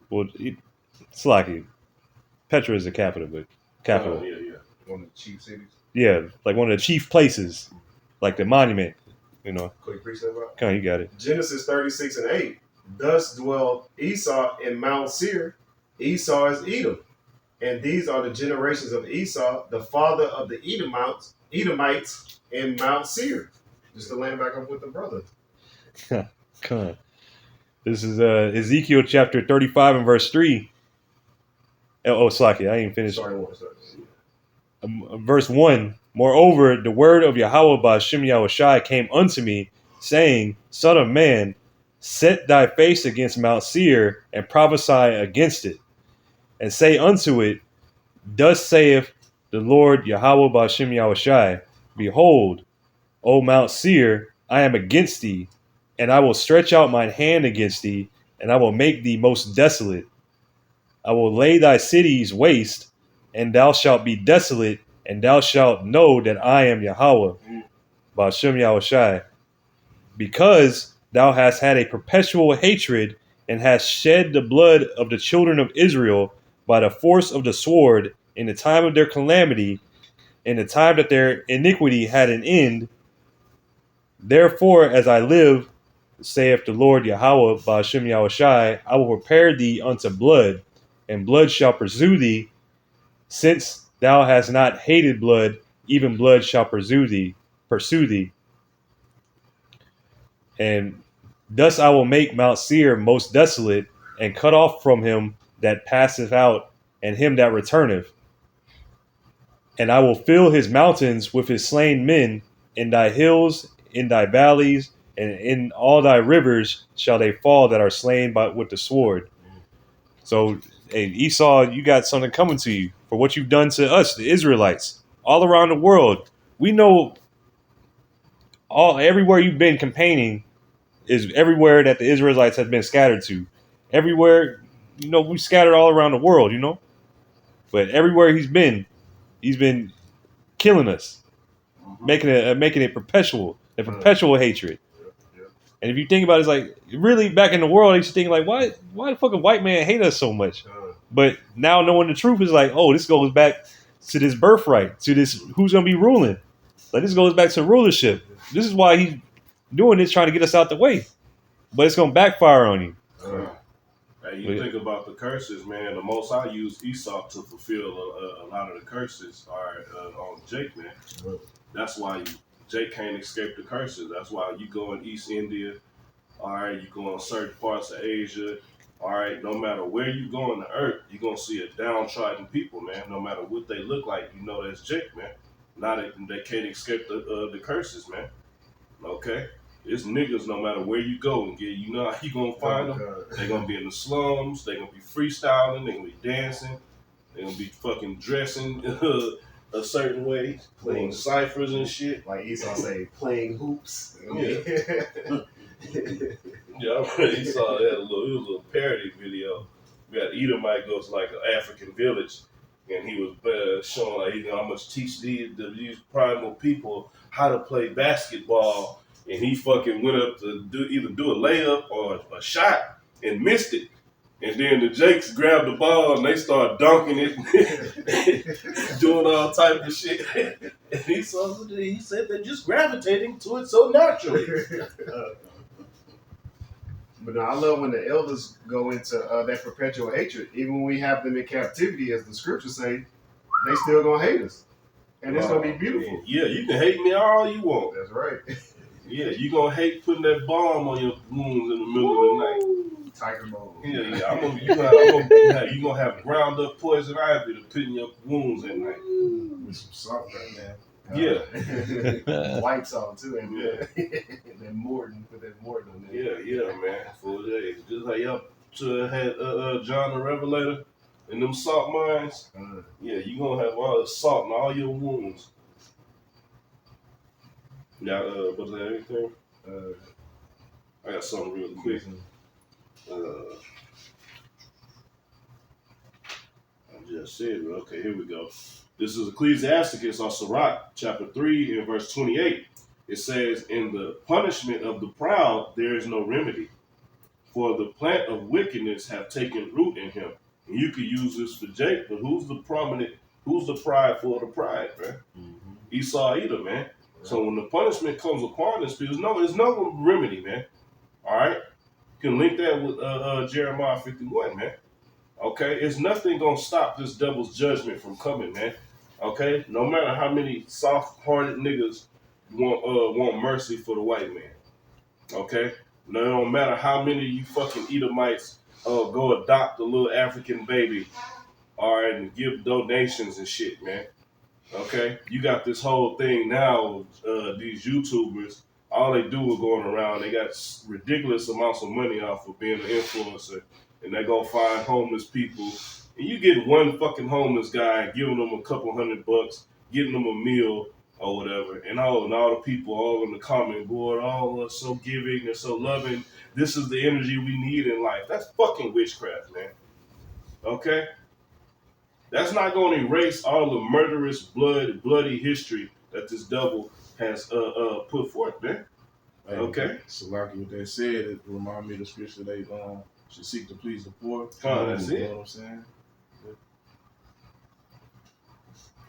Well, it's like it. Petra is the capital, but capital.
Oh, yeah.
one of the chief cities.
Yeah, like one of the chief places, like the monument.
Quick precept about
Come on, you got it.
Genesis 36 and 8. Thus dwell Esau in Mount Seir. Esau is Edom. And these are the generations of Esau, the father of the Edomites in Mount Seir. Just to land back up with the brother.
Come on. This is Ezekiel chapter 35 and verse 3. Slaki, I ain't finished.
Sorry.
Verse 1. Moreover, the word of Yahweh Ba'ashem Yahushai came unto me, saying, Son of man, set thy face against Mount Seir, and prophesy against it, and say unto it, Thus saith the Lord Yahweh Ba'ashem Yahushai, Behold, O Mount Seir, I am against thee, and I will stretch out mine hand against thee, and I will make thee most desolate. I will lay thy cities waste, and thou shalt be desolate, and thou shalt know that I am Yahweh, Ba'ashem Yahushai, because thou hast had a perpetual hatred, and hast shed the blood of the children of Israel by the force of the sword in the time of their calamity, in the time that their iniquity had an end. Therefore, as I live, saith the Lord Yahweh Ba'ashem Yahushai, I will prepare thee unto blood, and blood shall pursue thee. Since thou hast not hated blood, even blood shall pursue thee. And thus I will make Mount Seir most desolate, and cut off from him that passeth out, and him that returneth. And I will fill his mountains with his slain men, in thy hills, in thy valleys, and in all thy rivers shall they fall that are slain with the sword. So, hey, Esau, you got something coming to you for what you've done to us, the Israelites, all around the world. We know everywhere you've been campaigning, is everywhere that the Israelites have been scattered to. Everywhere, we scattered all around the world, But everywhere he's been killing us, making it perpetual, a perpetual hatred. And if you think about it, it's like really back in the world, they used to think like, why the fucking white man hate us so much? But now knowing the truth is like, oh, this goes back to this birthright, to this who's gonna be ruling. Like this goes back to rulership. This is why he's doing this, trying to get us out the way. But it's gonna backfire on you.
Hey, you think about the curses, man. The Most High used Esau to fulfill a lot of the curses. On Jake, man. That's why Jake can't escape the curses. That's why you go in East India. All right, you go in certain parts of Asia. All right, no matter where you go on the earth, you're gonna see a downtrodden people, man. No matter what they look like, that's Jake, man. Now they can't escape the curses, man. Okay. It's niggas no matter where you go and get, how you gonna find them. They're gonna be in the slums, they're gonna be freestyling, they're gonna be dancing, they're gonna be fucking dressing a certain way, playing ciphers and shit.
Like Esau say, playing hoops.
Yeah. Yeah, I remember Esau had it was a little parody video. We had Edomite goes to like an African village and he was showing like, I'm gonna teach these primal people how to play basketball. And he fucking went up to either do a layup or a shot and missed it. And then the Jakes grabbed the ball and they started dunking it, doing all type of shit. And he said they're just gravitating to it so naturally.
But no, I love when the elders go into that perpetual hatred. Even when we have them in captivity, as the scriptures say, they still gonna hate us. And it's gonna be beautiful.
Yeah, you can hate me all you want.
That's right.
Yeah, you gonna hate putting that bomb on your wounds in the middle of the night.
Tiger mode.
Yeah. You gonna have ground up poison ivy to put in your wounds at night.
With some salt right now.
Yeah.
White salt too, and then Morton, put that Morton on there.
Yeah, man. For days, just like y'all had John the Revelator and them salt mines. Yeah, you gonna have all the salt in all your wounds. Yeah, was there anything? I got something real quick. I just said it. Okay, here we go. This is Ecclesiasticus or Sirach, chapter 3 and verse 28. It says, in the punishment of the proud, there is no remedy. For the plant of wickedness have taken root in him. And you could use this for Jake, but who's the prideful of the pride, man? Mm-hmm. Esau Edom, man. So when the punishment comes upon this people, there's no remedy, man. All right? You can link that with Jeremiah 51, man. Okay? It's nothing going to stop this devil's judgment from coming, man. Okay? No matter how many soft-hearted niggas want mercy for the white man. Okay? No matter how many of you fucking Edomites go adopt a little African baby, all right, and give donations and shit, man. Okay, you got this whole thing now. These YouTubers, all they do is going around. They got ridiculous amounts of money off of being an influencer, and they go find homeless people. And you get one fucking homeless guy, giving them a couple $100, getting them a meal or whatever, and all the people all in the comment board, oh, so giving and so loving. This is the energy we need in life. That's fucking witchcraft, man. Okay. That's not going to erase all the murderous, bloody history that this devil has put forth, man. Okay.
So like what they said, it reminded me of the scripture they should seek to please the poor.
That's it.
You know what I'm saying?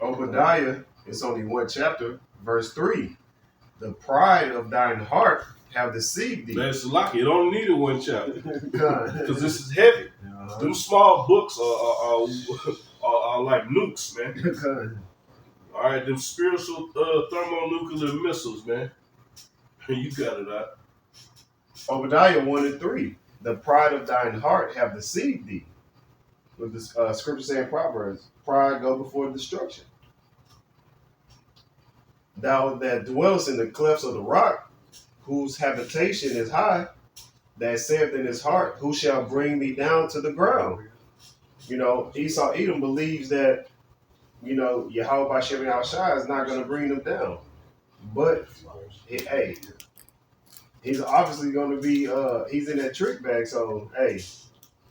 Obadiah, it's only one chapter, verse 3. The pride of thine heart have deceived thee.
That's lucky. You don't need it one chapter because this is heavy. Them small books are like nukes, man. All right, them spiritual thermonuclear missiles, man. You got it out.
Obadiah 1 and 3. The pride of thine heart have deceived thee. With the scripture saying Proverbs, pride go before destruction. Thou that dwellest in the clefts of the rock, whose habitation is high, that saith in his heart, who shall bring me down to the ground? Esau Edom believes that, Yahweh Bashem Al Shai is not going to bring them down. But, hey, he's obviously going to be. He's in that trick bag. So hey,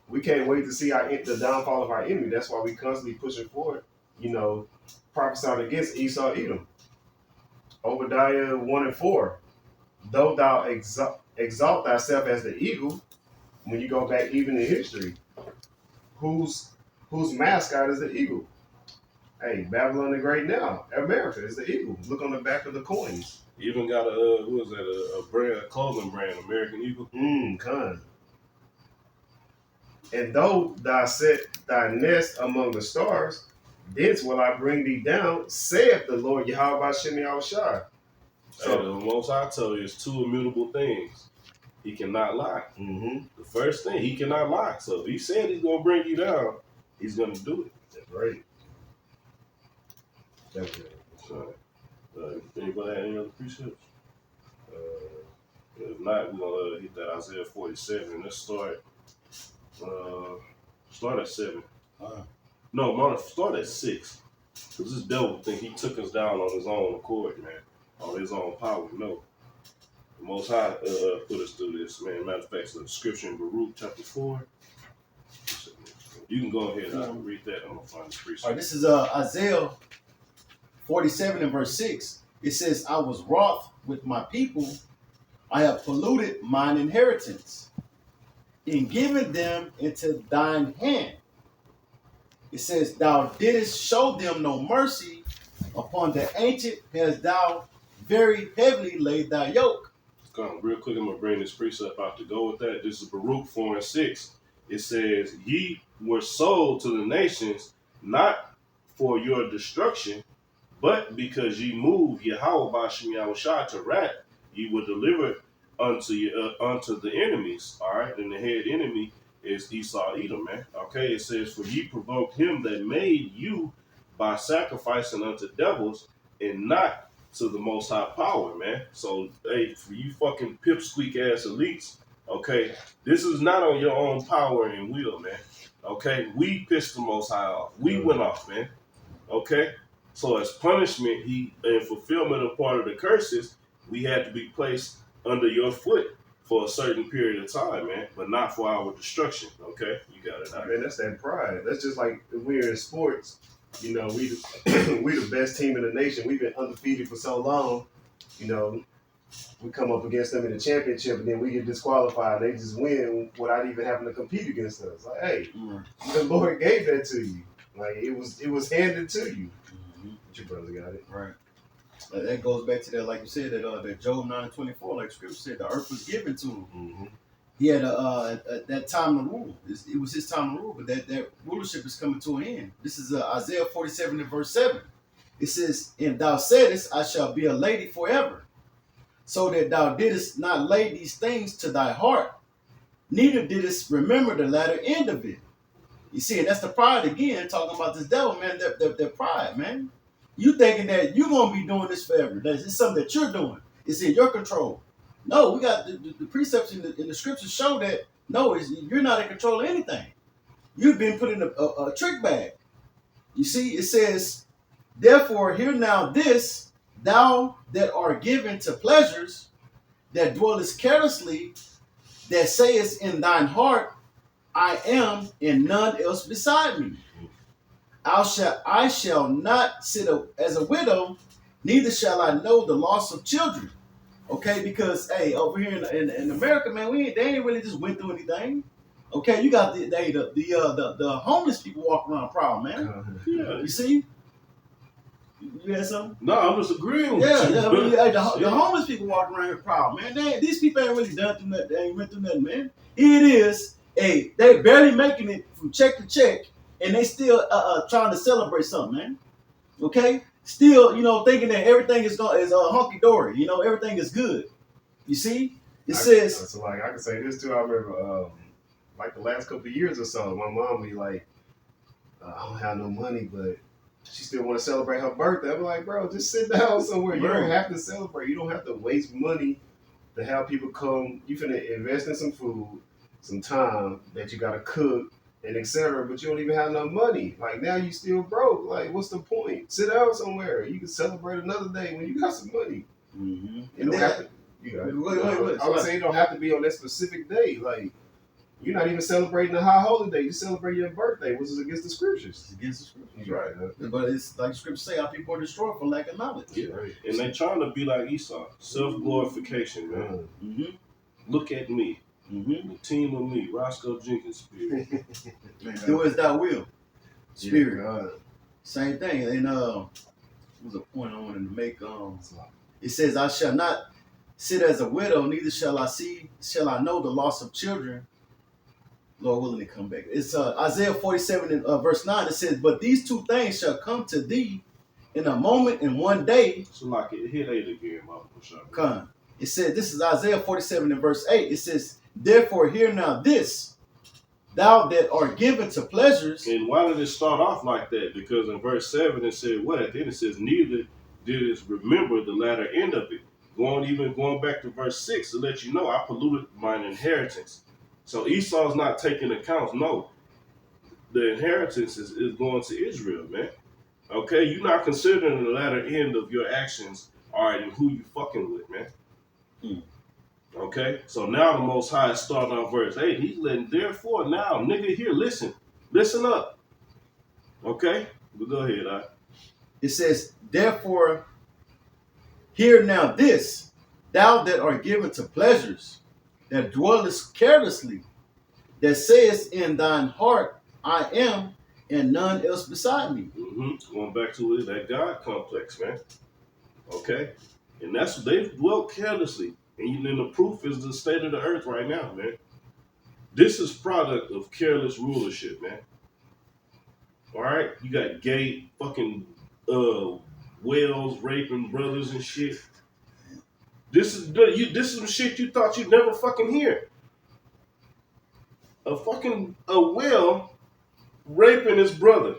we can't wait to see the downfall of our enemy. That's why we constantly pushing forward. You know, prophesying against Esau, Edom. Obadiah 1:4. Though thou exalt thyself as the eagle, when you go back even in history, whose mascot is the eagle? Hey, Babylon the Great now. America is the eagle. Look on the back of the coins.
Even got a brand, a clothing brand, American Eagle.
Con. And though thou set thy nest among the stars, thence will I bring thee down, saith the Lord Yahweh Bashem Yahushua.
So the Most High tell you it's two immutable things. He cannot lie.
Mm-hmm.
The first thing, he cannot lie. So if he said he's gonna bring you down, he's gonna do it.
That's right. That's right.
So, anybody have any other precepts? If not, we're gonna hit that Isaiah 47. Let's start. Start at 7. No, start at 6. Because this devil think he took us down on his own accord, man. On his own power. No. The Most High put us through this, man. Matter of fact, so the scripture in Baruch chapter 4. You can go ahead and read that. I'm going to find the precept.
All right, this is Isaiah 47 and verse 6. It says, I was wroth with my people. I have polluted mine inheritance in giving them into thine hand. It says, thou didst show them no mercy. Upon the ancient hast thou very heavily laid thy yoke.
Come real quick, I'm going to bring this precept out to go with that. This is Baruch 4 and 6. It says, ye were sold to the nations, not for your destruction, but because ye moved Yahweh Bashem Yahushua to wrath, ye were delivered unto the enemies. All right, and the head enemy is Esau Edom, man. Okay, it says, for ye provoked him that made you by sacrificing unto devils and not to the Most High power, man. So, hey, for you fucking pipsqueak ass elites, okay, this is not on your own power and will, man. Okay, we pissed the Most High off. We went off, man. Okay, so as punishment, in fulfillment of part of the curses, we had to be placed under your foot for a certain period of time, man, but not for our destruction. Okay, you got it.
Man, that's that pride. That's just like we're in sports. You know, we the best team in the nation. We've been undefeated for so long. You know, we come up against them in the championship, and then we get disqualified. They just win without even having to compete against us. Like, hey, the Lord gave that to you. Like it was handed to you. But your brother got it.
Right. That goes back to that, like you said, that Job 9:24, like Scripture said, the earth was given to him.
Mm-hmm.
He had that time to rule. It was his time to rule, but that rulership is coming to an end. This is Isaiah 47 and verse 7. It says, and thou saidest, I shall be a lady forever, so that thou didst not lay these things to thy heart, neither didst remember the latter end of it. You see, and that's the pride again, talking about this devil, man, that pride, man. You thinking that you're going to be doing this forever. It's something that you're doing. It's in your control. No, we got the precepts in the scriptures show that, no, you're not in control of anything. You've been put in a trick bag. You see, it says, therefore, hear now this, thou that art given to pleasures, that dwellest carelessly, that sayest in thine heart, I am, and none else beside me. I shall not sit as a widow, neither shall I know the loss of children. Okay, because hey, over here in America, man, they ain't really just went through anything. Okay, you got the homeless people walking around proud, man.
Yeah.
You see? You had something?
No, I'm just agreeing with
Yeah,
you.
yeah. I mean, hey, the homeless people walking around here proud, man. These people ain't really done through nothing. They ain't went through nothing, man. Here it is. Hey, they barely making it from check to check, and they still trying to celebrate something, man. Okay, still, thinking that everything is hunky dory. Everything is good. You see, it says.
So like I can say this too. I remember like the last couple of years or so, my mom be like, I don't have no money, but she still want to celebrate her birthday. I'm like, bro, just sit down somewhere. You don't have to celebrate. You don't have to waste money to have people come. You finna invest in some food, some time that you gotta cook, and etc. But you don't even have no money. Like now you still broke. Like what's the point? Sit down somewhere. You can celebrate another day when you got some money.
Mm-hmm.
You don't have to. I would say it don't have to be on that specific day. Like, you're not even celebrating a high holy day. You celebrate your birthday, which is against the scriptures.
It's against the scriptures.
Right.
But it's like the scriptures say, our people are destroyed for lack of knowledge.
Yeah. And they trying to be like Esau. Self-glorification, man.
Mm-hmm.
Look at me.
Mm-hmm.
The team of me. Roscoe Jenkins spirit.
Do as thou will. Spirit.
Yeah,
Same thing. And was a point I wanted to make. It says, I shall not sit as a widow, neither shall I know the loss of children. Lord willing to come back. It's Isaiah 47 and verse 9. It says, but these two things shall come to thee in a moment, in one day.
So like it hit 8 again, Mama.
Come. It said, this is Isaiah 47 and verse 8. It says, therefore hear now this, thou that art given to pleasures.
And why did it start off like that? Because in verse 7 it said what? At the end it says, neither did it remember the latter end of it. Going back to verse 6 to let you know, I polluted mine inheritance. So Esau's not taking accounts. No, the inheritance is going to Israel, man. Okay, you're not considering the latter end of your actions, all right, and who you fucking with, man. Okay, so now the Most High is starting on verse 8. He's letting, therefore, now, nigga, here, listen up. Okay, but go ahead,
It says, therefore, hear now this, thou that art given to pleasures, that dwellest carelessly, that sayest in thine heart, I am, and none else beside me.
Going back to it, that God complex, man. Okay, and that's what they've dwelt carelessly. And then the proof is the state of the earth right now, man. This is product of careless rulership, man. All right, you got gay fucking whales raping brothers and shit. This is some shit you thought you'd never fucking hear. A whale raping his brother.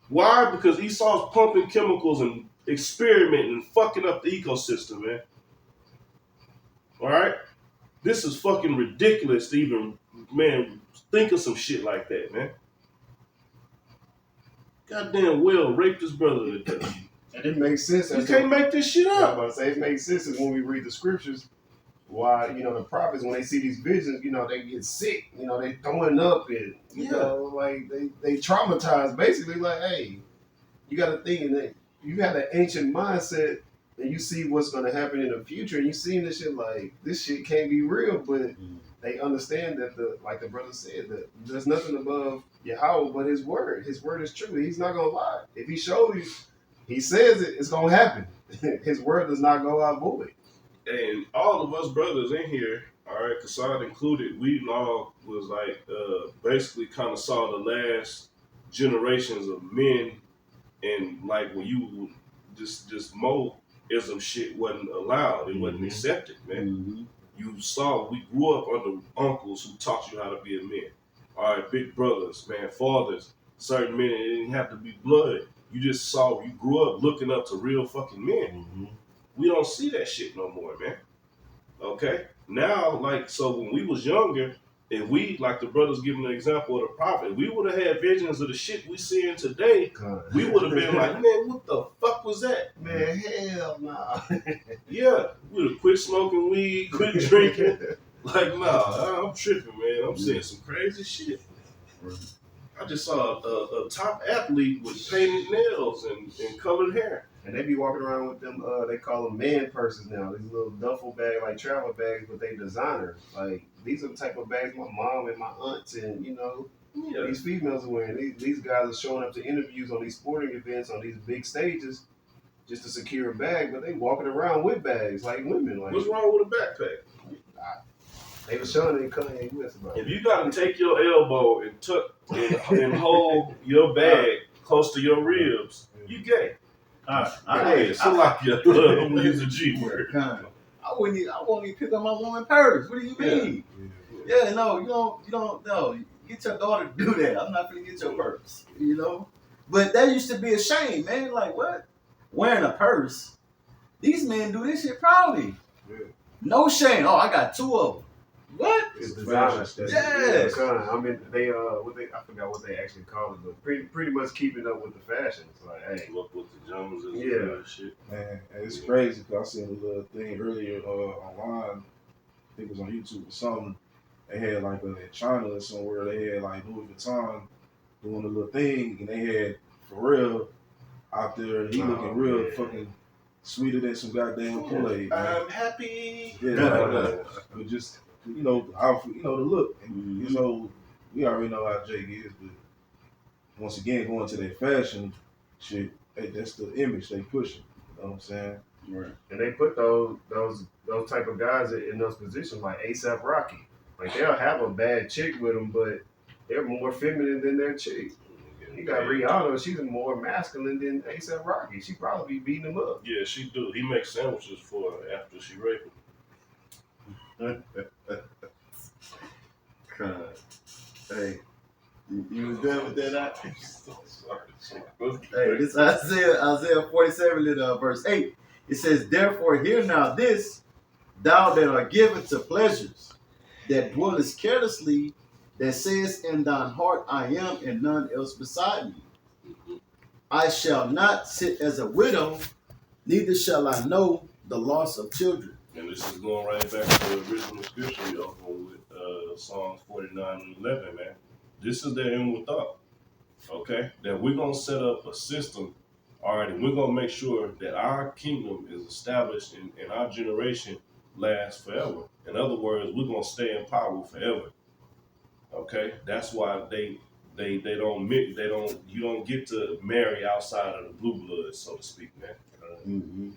Why? Because Esau's pumping chemicals and experimenting and fucking up the ecosystem, man. All right? This is fucking ridiculous to even, man, think of some shit like that, man. Goddamn whale raped his brother to death.
And it makes sense.
You can't make this shit
I was
up.
about to say it makes sense is when we read the scriptures, why, the prophets, when they see these visions, they get sick, they throwing up and, like they traumatized, basically like, hey, you got to think that you have an ancient mindset and you see what's going to happen in the future and you seeing this shit like, this shit can't be real, but they understand that like the brother said, that there's nothing above Yahweh but his word. His word is true. He's not going to lie. If he showed you, he says it's going to happen. His word does not go out void.
And all of us brothers in here, all right, Kasad included, we all was like basically kind of saw the last generations of men, and like when you just Moism shit wasn't allowed, it wasn't accepted, man. You saw we grew up under uncles who taught you how to be a man. All right, big brothers, man, fathers, certain men, it didn't have to be blood. You just saw, you grew up looking up to real fucking men. We don't see that shit no more, man. Okay? Now, like, so when we was younger, and we, like the brothers giving the example of the prophet, we would have had visions of the shit we seeing today. We would have been like, man, what the fuck was that?
Man, hell nah.
Yeah, we would have quit smoking weed, quit drinking. Like, nah, I'm tripping, man. I'm seeing some crazy shit. I just saw a top athlete with painted nails and colored hair.
And they be walking around with them, they call them man purses now. These little duffel bag, like travel bags, but they designer. Like, these are the type of bags my mom and my aunts and, these females are wearing. These guys are showing up to interviews on these sporting events, on these big stages, just to secure a bag, but they walking around with bags like women. Like,
what's wrong with a backpack?
They were showing it Kanye West about
If you gotta take your elbow and tuck and hold your bag close to your ribs, you gay. So like I'm gonna use a G word.
I won't even pick up my woman purse. What do you mean? Yeah, no, you don't know. Get your daughter to do that. I'm not gonna get your purse. But that used to be a shame, man. Like, what? Wearing a purse. These men do this shit proudly. No shame. Oh, I got 2 of them. What?
It's
The
designer.
fashion
Yes.
I mean, they I forgot what they actually call it, but pretty much keeping up with the fashion. It's like, hey,
Look with the Jones and
Yeah.
shit.
Man, and it's crazy because I seen a little thing earlier online. I think it was on YouTube or something. They had like in China or somewhere. They had like Louis Vuitton doing a little thing, and they had Pharrell out there. He looking real fucking sweeter than some goddamn Kool-Aid. Man.
I'm happy.
Yeah, but just the outfit, the look. And, we already know how Jake is, but once again, going to that fashion shit, that's the image they pushing. You know what I'm saying?
Right.
and they put those type of guys in those positions like ASAP Rocky. Like they'll have a bad chick with them, but they're more feminine than their chick. You got Rihanna, she's more masculine than ASAP Rocky. She probably be beating him up.
Yeah, she do. He makes sandwiches for her after she raped him.
God. Hey, you was done with that?
So sorry.
Hey, this Isaiah 47 in verse 8. It says, therefore hear now this, thou that art given to pleasures, that dwellest carelessly, that sayest in thine heart, I am, and none else beside me. I shall not sit as a widow, neither shall I know the loss of children.
And this is going right back to the original scripture we opened with Psalms 49 and 11, man. This is their inward thought, okay? That we're going to set up a system, all right, and we're going to make sure that our kingdom is established and our generation lasts forever. In other words, we're going to stay in power forever, okay? That's why you don't get to marry outside of the blue blood, so to speak, man.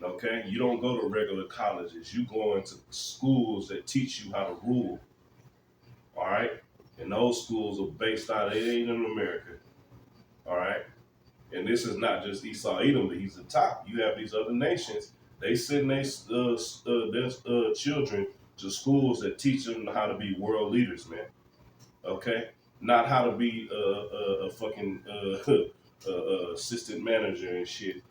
Okay, you don't go to regular colleges. You go into schools that teach you how to rule. All right, and those schools are based out. It ain't in America. All right, and this is not just Esau Edom, but he's the top. You have these other nations. They send their children to schools that teach them how to be world leaders, man. Okay, not how to be a fucking assistant manager and shit.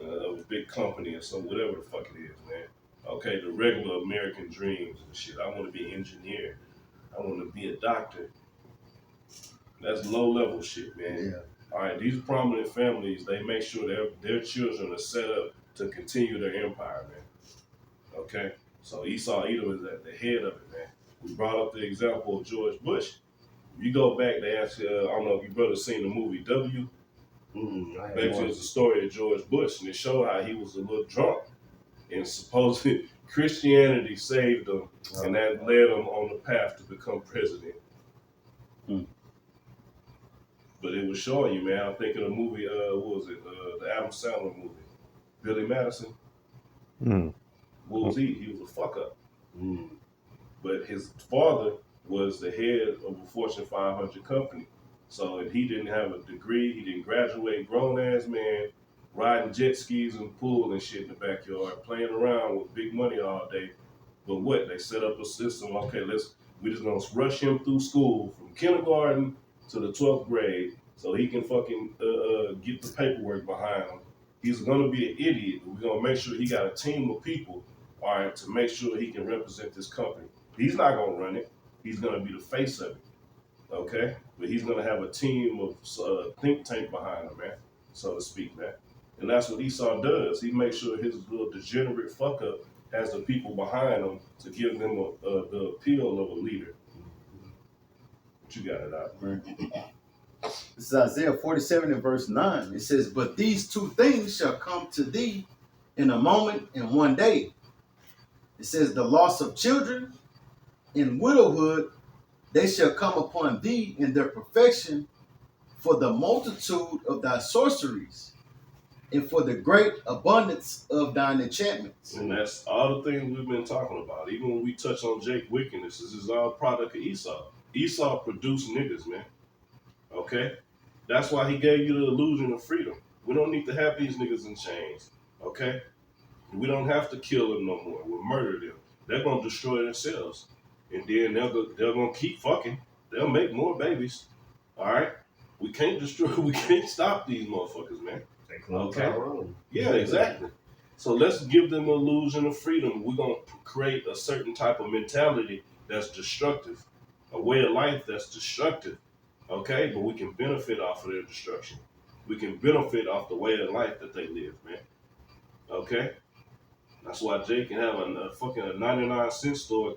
Of a big company or some whatever the fuck it is, man. Okay, the regular American dreams and shit. I want to be an engineer. I want to be a doctor. That's low level shit, man.
Yeah.
All right, these prominent families, they make sure their children are set up to continue their empire, man. Okay, so Esau Edom is at the head of it, man. We brought up the example of George Bush. You go back, they actually, I don't know if you brothers seen the movie W. Basically, it's the story of George Bush, and it showed how he was a little drunk, and supposedly Christianity saved him, and that led him on the path to become president. But it was showing you, man. I'm thinking of the movie, what was it? The Adam Sandler movie, Billy Madison. What was he? He was a fuck up. But his father was the head of a Fortune 500 company. So if he didn't have a degree, he didn't graduate, grown ass man, riding jet skis and pool and shit in the backyard, playing around with big money all day. But what? They set up a system, okay, we're just gonna rush him through school from kindergarten to the 12th grade so he can fucking get the paperwork behind him. He's gonna be an idiot. We're gonna make sure he got a team of people, all right, to make sure he can represent this company. He's not gonna run it. He's gonna be the face of it. Okay, but he's gonna have a team of think tank behind him, man, so to speak, man. And that's what Esau does. He makes sure his little degenerate fuck up has the people behind him to give them the appeal of a leader. But you got it out.
This is Isaiah 47 and verse 9. It says, but these two things shall come to thee in a moment and one day. It says, the loss of children and widowhood, they shall come upon thee in their perfection, for the multitude of thy sorceries, and for the great abundance of thine enchantments.
And that's all the things we've been talking about. Even when we touch on Jake wickedness, this is all a product of Esau. Esau produced niggas, man. Okay? That's why he gave you the illusion of freedom. We don't need to have these niggas in chains. Okay? We don't have to kill them no more. We'll murder them. They're going to destroy themselves. And then they're going to keep fucking. They'll make more babies. All right? We can't stop these motherfuckers, man. Okay? Yeah, exactly. So let's give them an illusion of freedom. We're going to create a certain type of mentality that's destructive, a way of life that's destructive. Okay, but we can benefit off of their destruction. We can benefit off the way of life that they live, man. Okay, that's why Jay can have a fucking 99-cent store.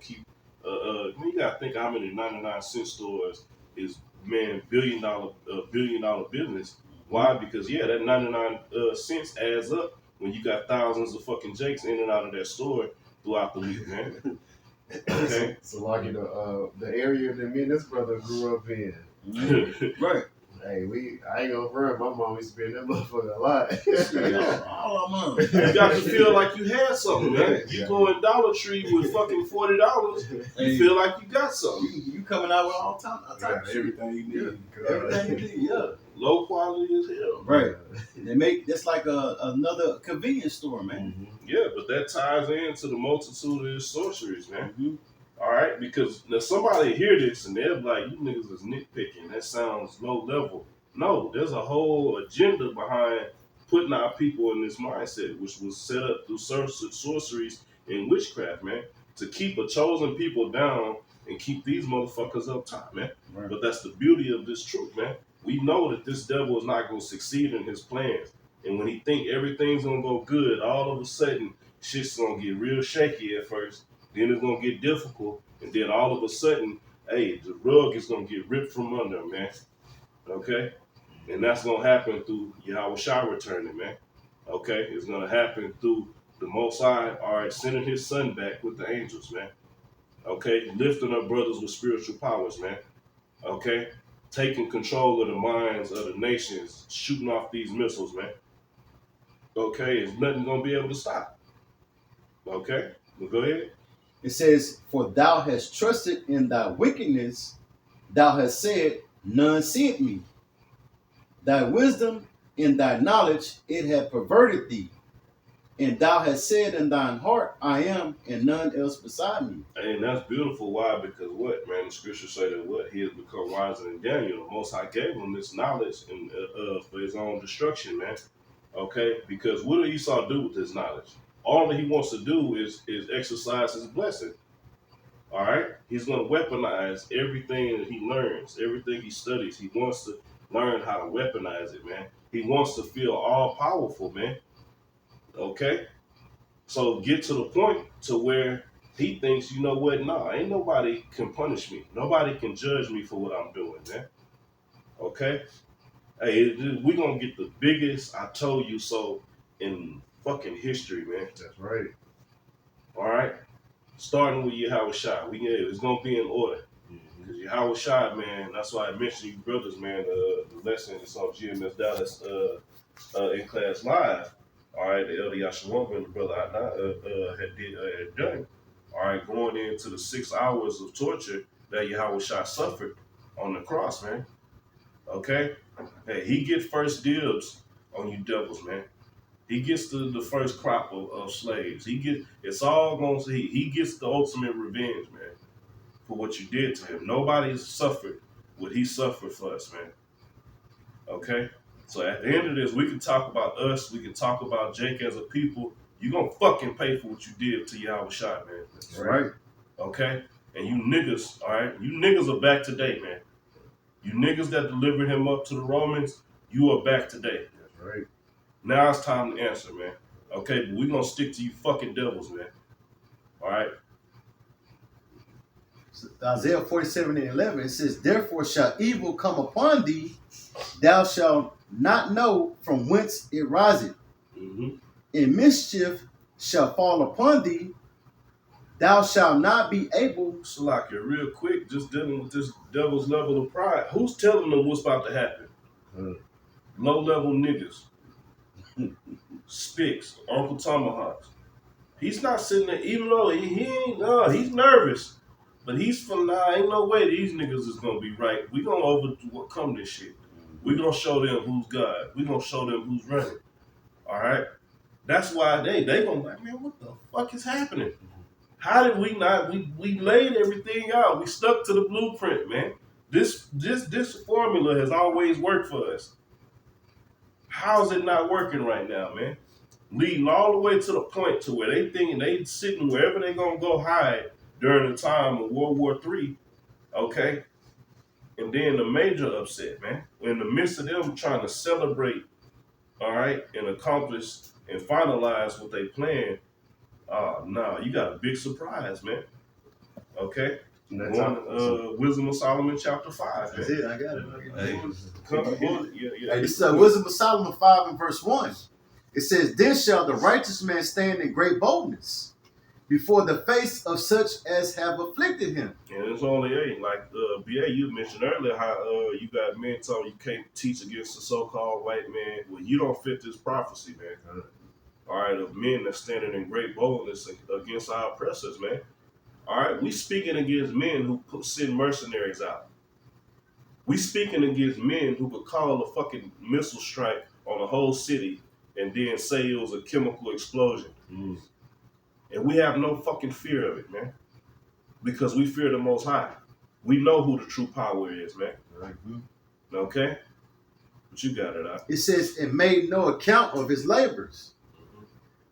You gotta think how many 99-cent stores is, man, billion dollar business. Why? Because yeah, that 99 cents adds up when you got thousands of fucking Jakes in and out of that store throughout the week, man. Okay.
So like the area that me and this brother grew up in.
Right.
Hey, I ain't gonna front. My mom used to be in that motherfucker a lot.
All I'm on.
You got to feel like you had something, man. You go in Dollar Tree with fucking $40, you feel like you got something.
You coming out with all type of shit.
Everything you need.
Everything you need, yeah.
Low quality as hell.
Right. They make that's like another convenience store, man.
Yeah, but that ties into the multitude of his sorceries, man.
Mm-hmm.
All right, because now somebody hear this and they're like, "You niggas is nitpicking. That sounds low level." No, there's a whole agenda behind putting our people in this mindset, which was set up through sorceries and witchcraft, man, to keep a chosen people down and keep these motherfuckers up top, man.
Right.
But that's the beauty of this truth, man. We know that this devil is not going to succeed in his plans, and when he think everything's gonna go good, all of a sudden shit's gonna get real shaky at first. Then it's gonna get difficult, and then all of a sudden, hey, the rug is gonna get ripped from under him, man. Okay? And that's gonna happen through Yahweh Shai returning, man. Okay? It's gonna happen through the Most High, all right, sending his son back with the angels, man. Okay? Lifting up brothers with spiritual powers, man. Okay? Taking control of the minds of the nations, shooting off these missiles, man. Okay? There's nothing gonna be able to stop. Okay? Well, go ahead.
It says, "For thou hast trusted in thy wickedness, thou hast said, none sent me. Thy wisdom and thy knowledge, it hath perverted thee. And thou hast said in thine heart, I am, and none else beside me."
And that's beautiful. Why? Because what, man? The scriptures say that what? He has become wiser than Daniel. The Most High gave him this knowledge and for his own destruction, man. Okay? Because what did Esau do with this knowledge? All that he wants to do is exercise his blessing. All right? He's going to weaponize everything that he learns, everything he studies. He wants to learn how to weaponize it, man. He wants to feel all powerful, man. Okay? So get to the point to where he thinks, you know what? Nah, ain't nobody can punish me. Nobody can judge me for what I'm doing, man. Okay? Hey, we're going to get the biggest I told you so in fucking history, man.
That's right.
All right? Starting with Yahweh Shai. It's going to be in order. Because Yahweh Shai, man, that's why I mentioned you brothers, man, the lesson is on GMS Dallas in class live. All right, the Elder Yashawamba and the brother Adnan had done. All right, going into the 6 hours of torture that Yahweh Shai suffered on the cross, man. Okay? Hey, he get first dibs on you devils, man. He gets the first crop of slaves. He gets the ultimate revenge, man, for what you did to him. Nobody's suffered what he suffered for us, man. Okay? So at the end of this, we can talk about us. We can talk about Jake as a people. You're going to fucking pay for what you did to Yahweh Shai, man.
That's right.
Okay? And you niggas, all right? You niggas are back today, man. You niggas that delivered him up to the Romans, you are back today.
That's right.
Now it's time to answer, man. Okay? But we're going to stick to you fucking devils, man. All right?
So Isaiah 47:11, it says, "Therefore shall evil come upon thee, thou shalt not know from whence it riseth.
Mm-hmm.
And mischief shall fall upon thee, thou shalt not be able."
Salakia, real quick, just dealing with this devil's level of pride. Who's telling them what's about to happen? Low-level niggas. Spicks, Uncle Tomahawks. He's not sitting there, even though he's nervous. But he's from, ain't no way these niggas is going to be right. We going to overcome this shit. We going to show them who's God. We going to show them who's running. All right? That's why they going to be like, man, what the fuck is happening? How did we not? We laid everything out. We stuck to the blueprint, man. This formula has always worked for us. How's it not working right now, man? Leading all the way to the point to where they thinking they sitting wherever they gonna go hide during the time of World War III, okay? And then the major upset, man. In the midst of them trying to celebrate, all right, and accomplish and finalize what they planned, nah, you got a big surprise, man. Okay? Wisdom of Solomon chapter 5.
That's
Man.
it. I got it.
Hey.
Yeah.
Hey, this is Wisdom of Solomon 5 and verse 1. It says, "Then shall the righteous man stand in great boldness before the face of such as have afflicted him."
And it's only eight. Like BA, you mentioned earlier how you got men telling you can't teach against the so-called white man. Well, you don't fit this prophecy, man. All right, of men that's standing in great boldness against our oppressors, man. All right, we speaking against men who send mercenaries out. We speaking against men who would call a fucking missile strike on a whole city and then say it was a chemical explosion. And we have no fucking fear of it, man. Because we fear the Most High. We know who the true power is, man. Okay? But you got it out.
It says, "And made no account of his labors.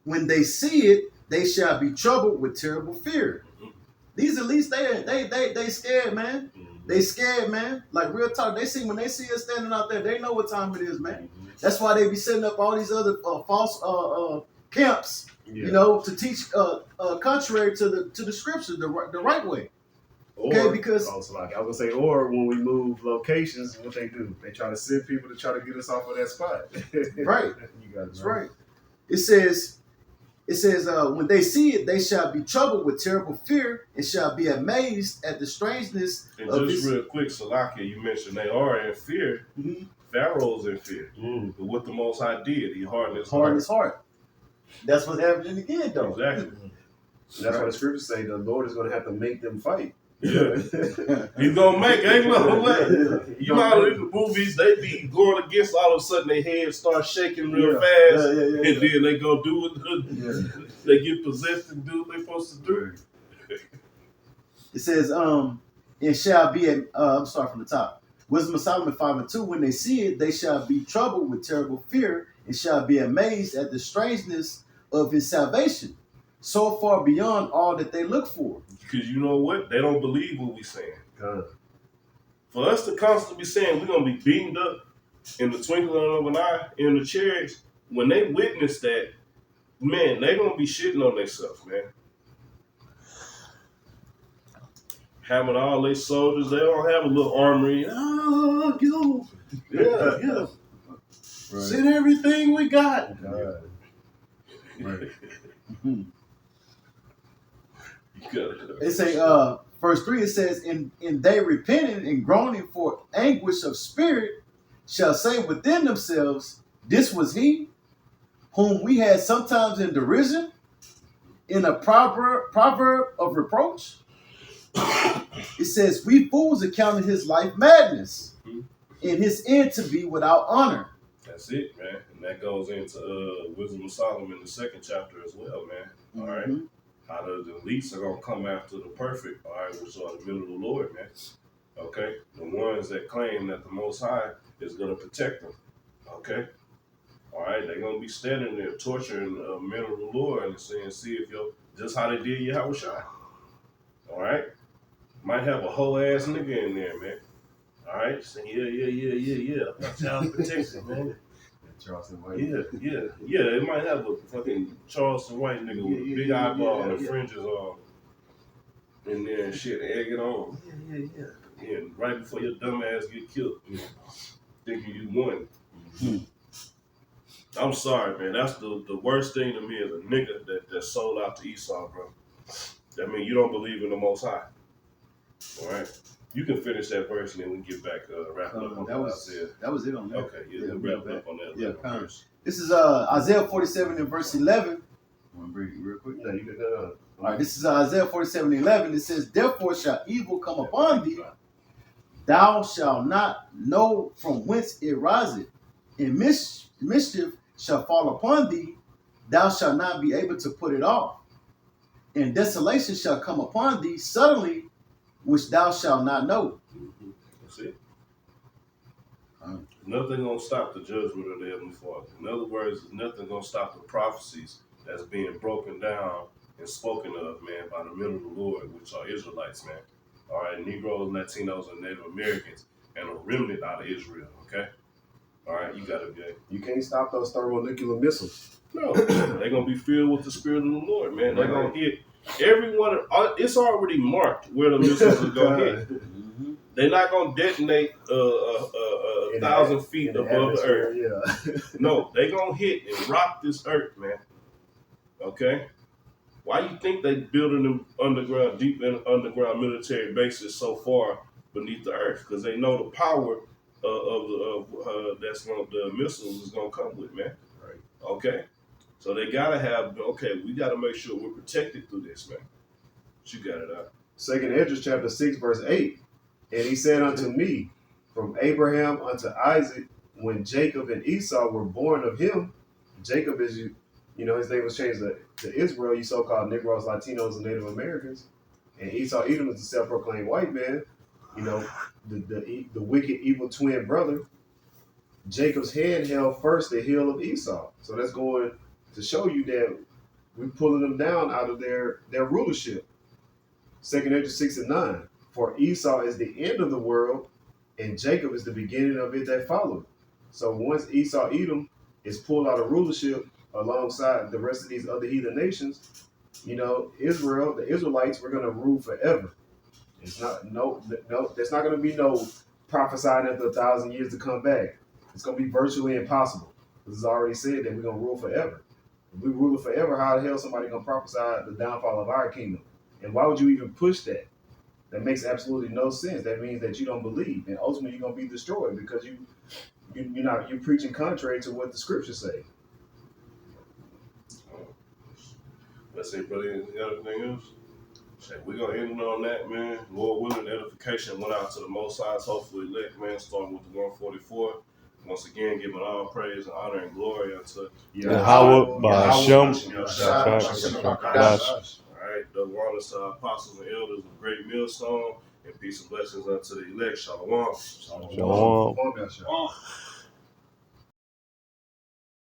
When they see it, they shall be troubled with terrible fear." These at least they scared, man. They scared, man. Like real talk. When they see us standing out there, they know what time it is, man. That's why they be setting up all these other false camps, you know, to teach contrary to the scripture, the right way. Okay, because
also, like I was gonna say, or when we move locations, what they do, they try to send people to try to get us off of that spot.
Right.
You got it.
That's right. It says, when they see it, they shall be troubled with terrible fear and shall be amazed at the strangeness
And
of
just
his.
real quick, Salakia, you mentioned they are in fear.
Mhm.
Pharaoh's in fear. But what the Most High did, he hardened his
Hard in his heart. That's what's happening again, though.
Exactly.
That's why the scriptures say the Lord is going to have to make them fight.
Yeah. He's gonna make, ain't no way. You know how in the movies they be going against, all of a sudden their heads start shaking real fast, and then they go do what they get possessed and do what they're supposed to do.
It says, it shall be I'm sorry, from the top. Wisdom of Solomon 5 and 2, "When they see it, they shall be troubled with terrible fear and shall be amazed at the strangeness of his salvation, so far beyond all that they look for."
Because you know what? They don't believe what we saying. For us to constantly be saying we're going to be beamed up in the twinkling of an eye in the chariots, when they witness that, man, they going to be shitting on themselves, man. Having all their soldiers, they don't have a little armory. Oh, yo. Yeah.
Right.
Send everything we got.
Right.
It say, verse 3, it says, and they repenting and groaning for anguish of spirit shall say within themselves, "This was he whom we had sometimes in derision, in a proverb of reproach." It says, "We fools accounted his life madness, and his end to be without honor."
That's it, man. And that goes into Wisdom of Solomon, the 2nd chapter as well, man. All right. How the elites are going to come after the perfect, all right, which are the men of the Lord, man. Okay? The ones that claim that the Most High is going to protect them. Okay? All right? They're going to be standing there torturing men of the Lord and saying, see if you're just how they did Yahushua. All right? Might have a whole ass nigga in there, man. All right? Saying, yeah. Y'all protection, man.
Charleston White.
Yeah. It might have a fucking Charleston White nigga with a big eyeball and fringes on in there and shit, egg it on. Yeah. And right before your dumb ass get killed, thinking you won. I'm sorry, man. That's the worst thing to me is a nigga that sold out to Esau, bro. That means you don't believe in the Most High. All right? You can finish that verse and then we can get back wrap up on
that was it on that.
Okay, we'll wrap up on that verse.
This is Isaiah 47 and verse 11. I'm gonna bring it real quick.
Yeah, you get that up.
All right, this is Isaiah 47 and 11. It says, "Therefore shall evil come upon thee, thou shalt not know from whence it riseth, and mischief shall fall upon thee, thou shalt not be able to put it off, and desolation shall come upon thee suddenly, which thou shalt not know."
That's it. Nothing gonna stop the judgment of the Heavenly Father. In other words, nothing gonna stop the prophecies that's being broken down and spoken of, man, by the men of the Lord, which are Israelites, man. All right, Negroes, Latinos, and Native Americans, and a remnant out of Israel, okay? All right, you got it, Jay.
You can't stop those thermonuclear missiles.
No, they're going to be filled with the Spirit of the Lord, man. They're going to hit everyone. It's already marked where the missiles are going to hit. They're not going to detonate 1,000 feet above the earth.
Yeah.
No, they're going to hit and rock this earth, man. Okay? Why you think they building them underground, deep in underground military bases so far beneath the earth? Because they know the power of that's going the missiles is going to come with, man.
Right.
Okay? So they got to have, we got to make sure we're protected through this, man. But you got it out.
2nd Esdras chapter 6, verse 8. And he said unto me, from Abraham unto Isaac, when Jacob and Esau were born of him, Jacob is, his name was changed to Israel, you so-called Negroes, Latinos, and Native Americans. And Esau, Edom is the self-proclaimed white man, the wicked, evil twin brother. Jacob's hand held first the heel of Esau. So that's going to show you that we're pulling them down out of their rulership. 2nd Esdras 6 and 9. For Esau is the end of the world, and Jacob is the beginning of it that followed. So once Esau, Edom is pulled out of rulership alongside the rest of these other heathen nations, Israel, the Israelites, we're going to rule forever. It's not there's not going to be no prophesying after 1,000 years to come back. It's going to be virtually impossible. This is already said that we're going to rule forever. If we rule forever, how the hell somebody going to prophesy the downfall of our kingdom? And why would you even push that? That makes absolutely no sense. That means that you don't believe, and ultimately you're gonna be destroyed because you're preaching contrary to what the scriptures say.
Let's see, brother, anything else? We're gonna end it on that, man. Lord willing, edification went out to the Most High's hopefully elect, man, starting with the 144. Once again, giving all praise and honor and glory unto
Yahweh Ba'ashem.
All right, the waters apostles and elders of Great Millstone, and peace and blessings unto the elect. Shalom.
Shalom.
Shalom.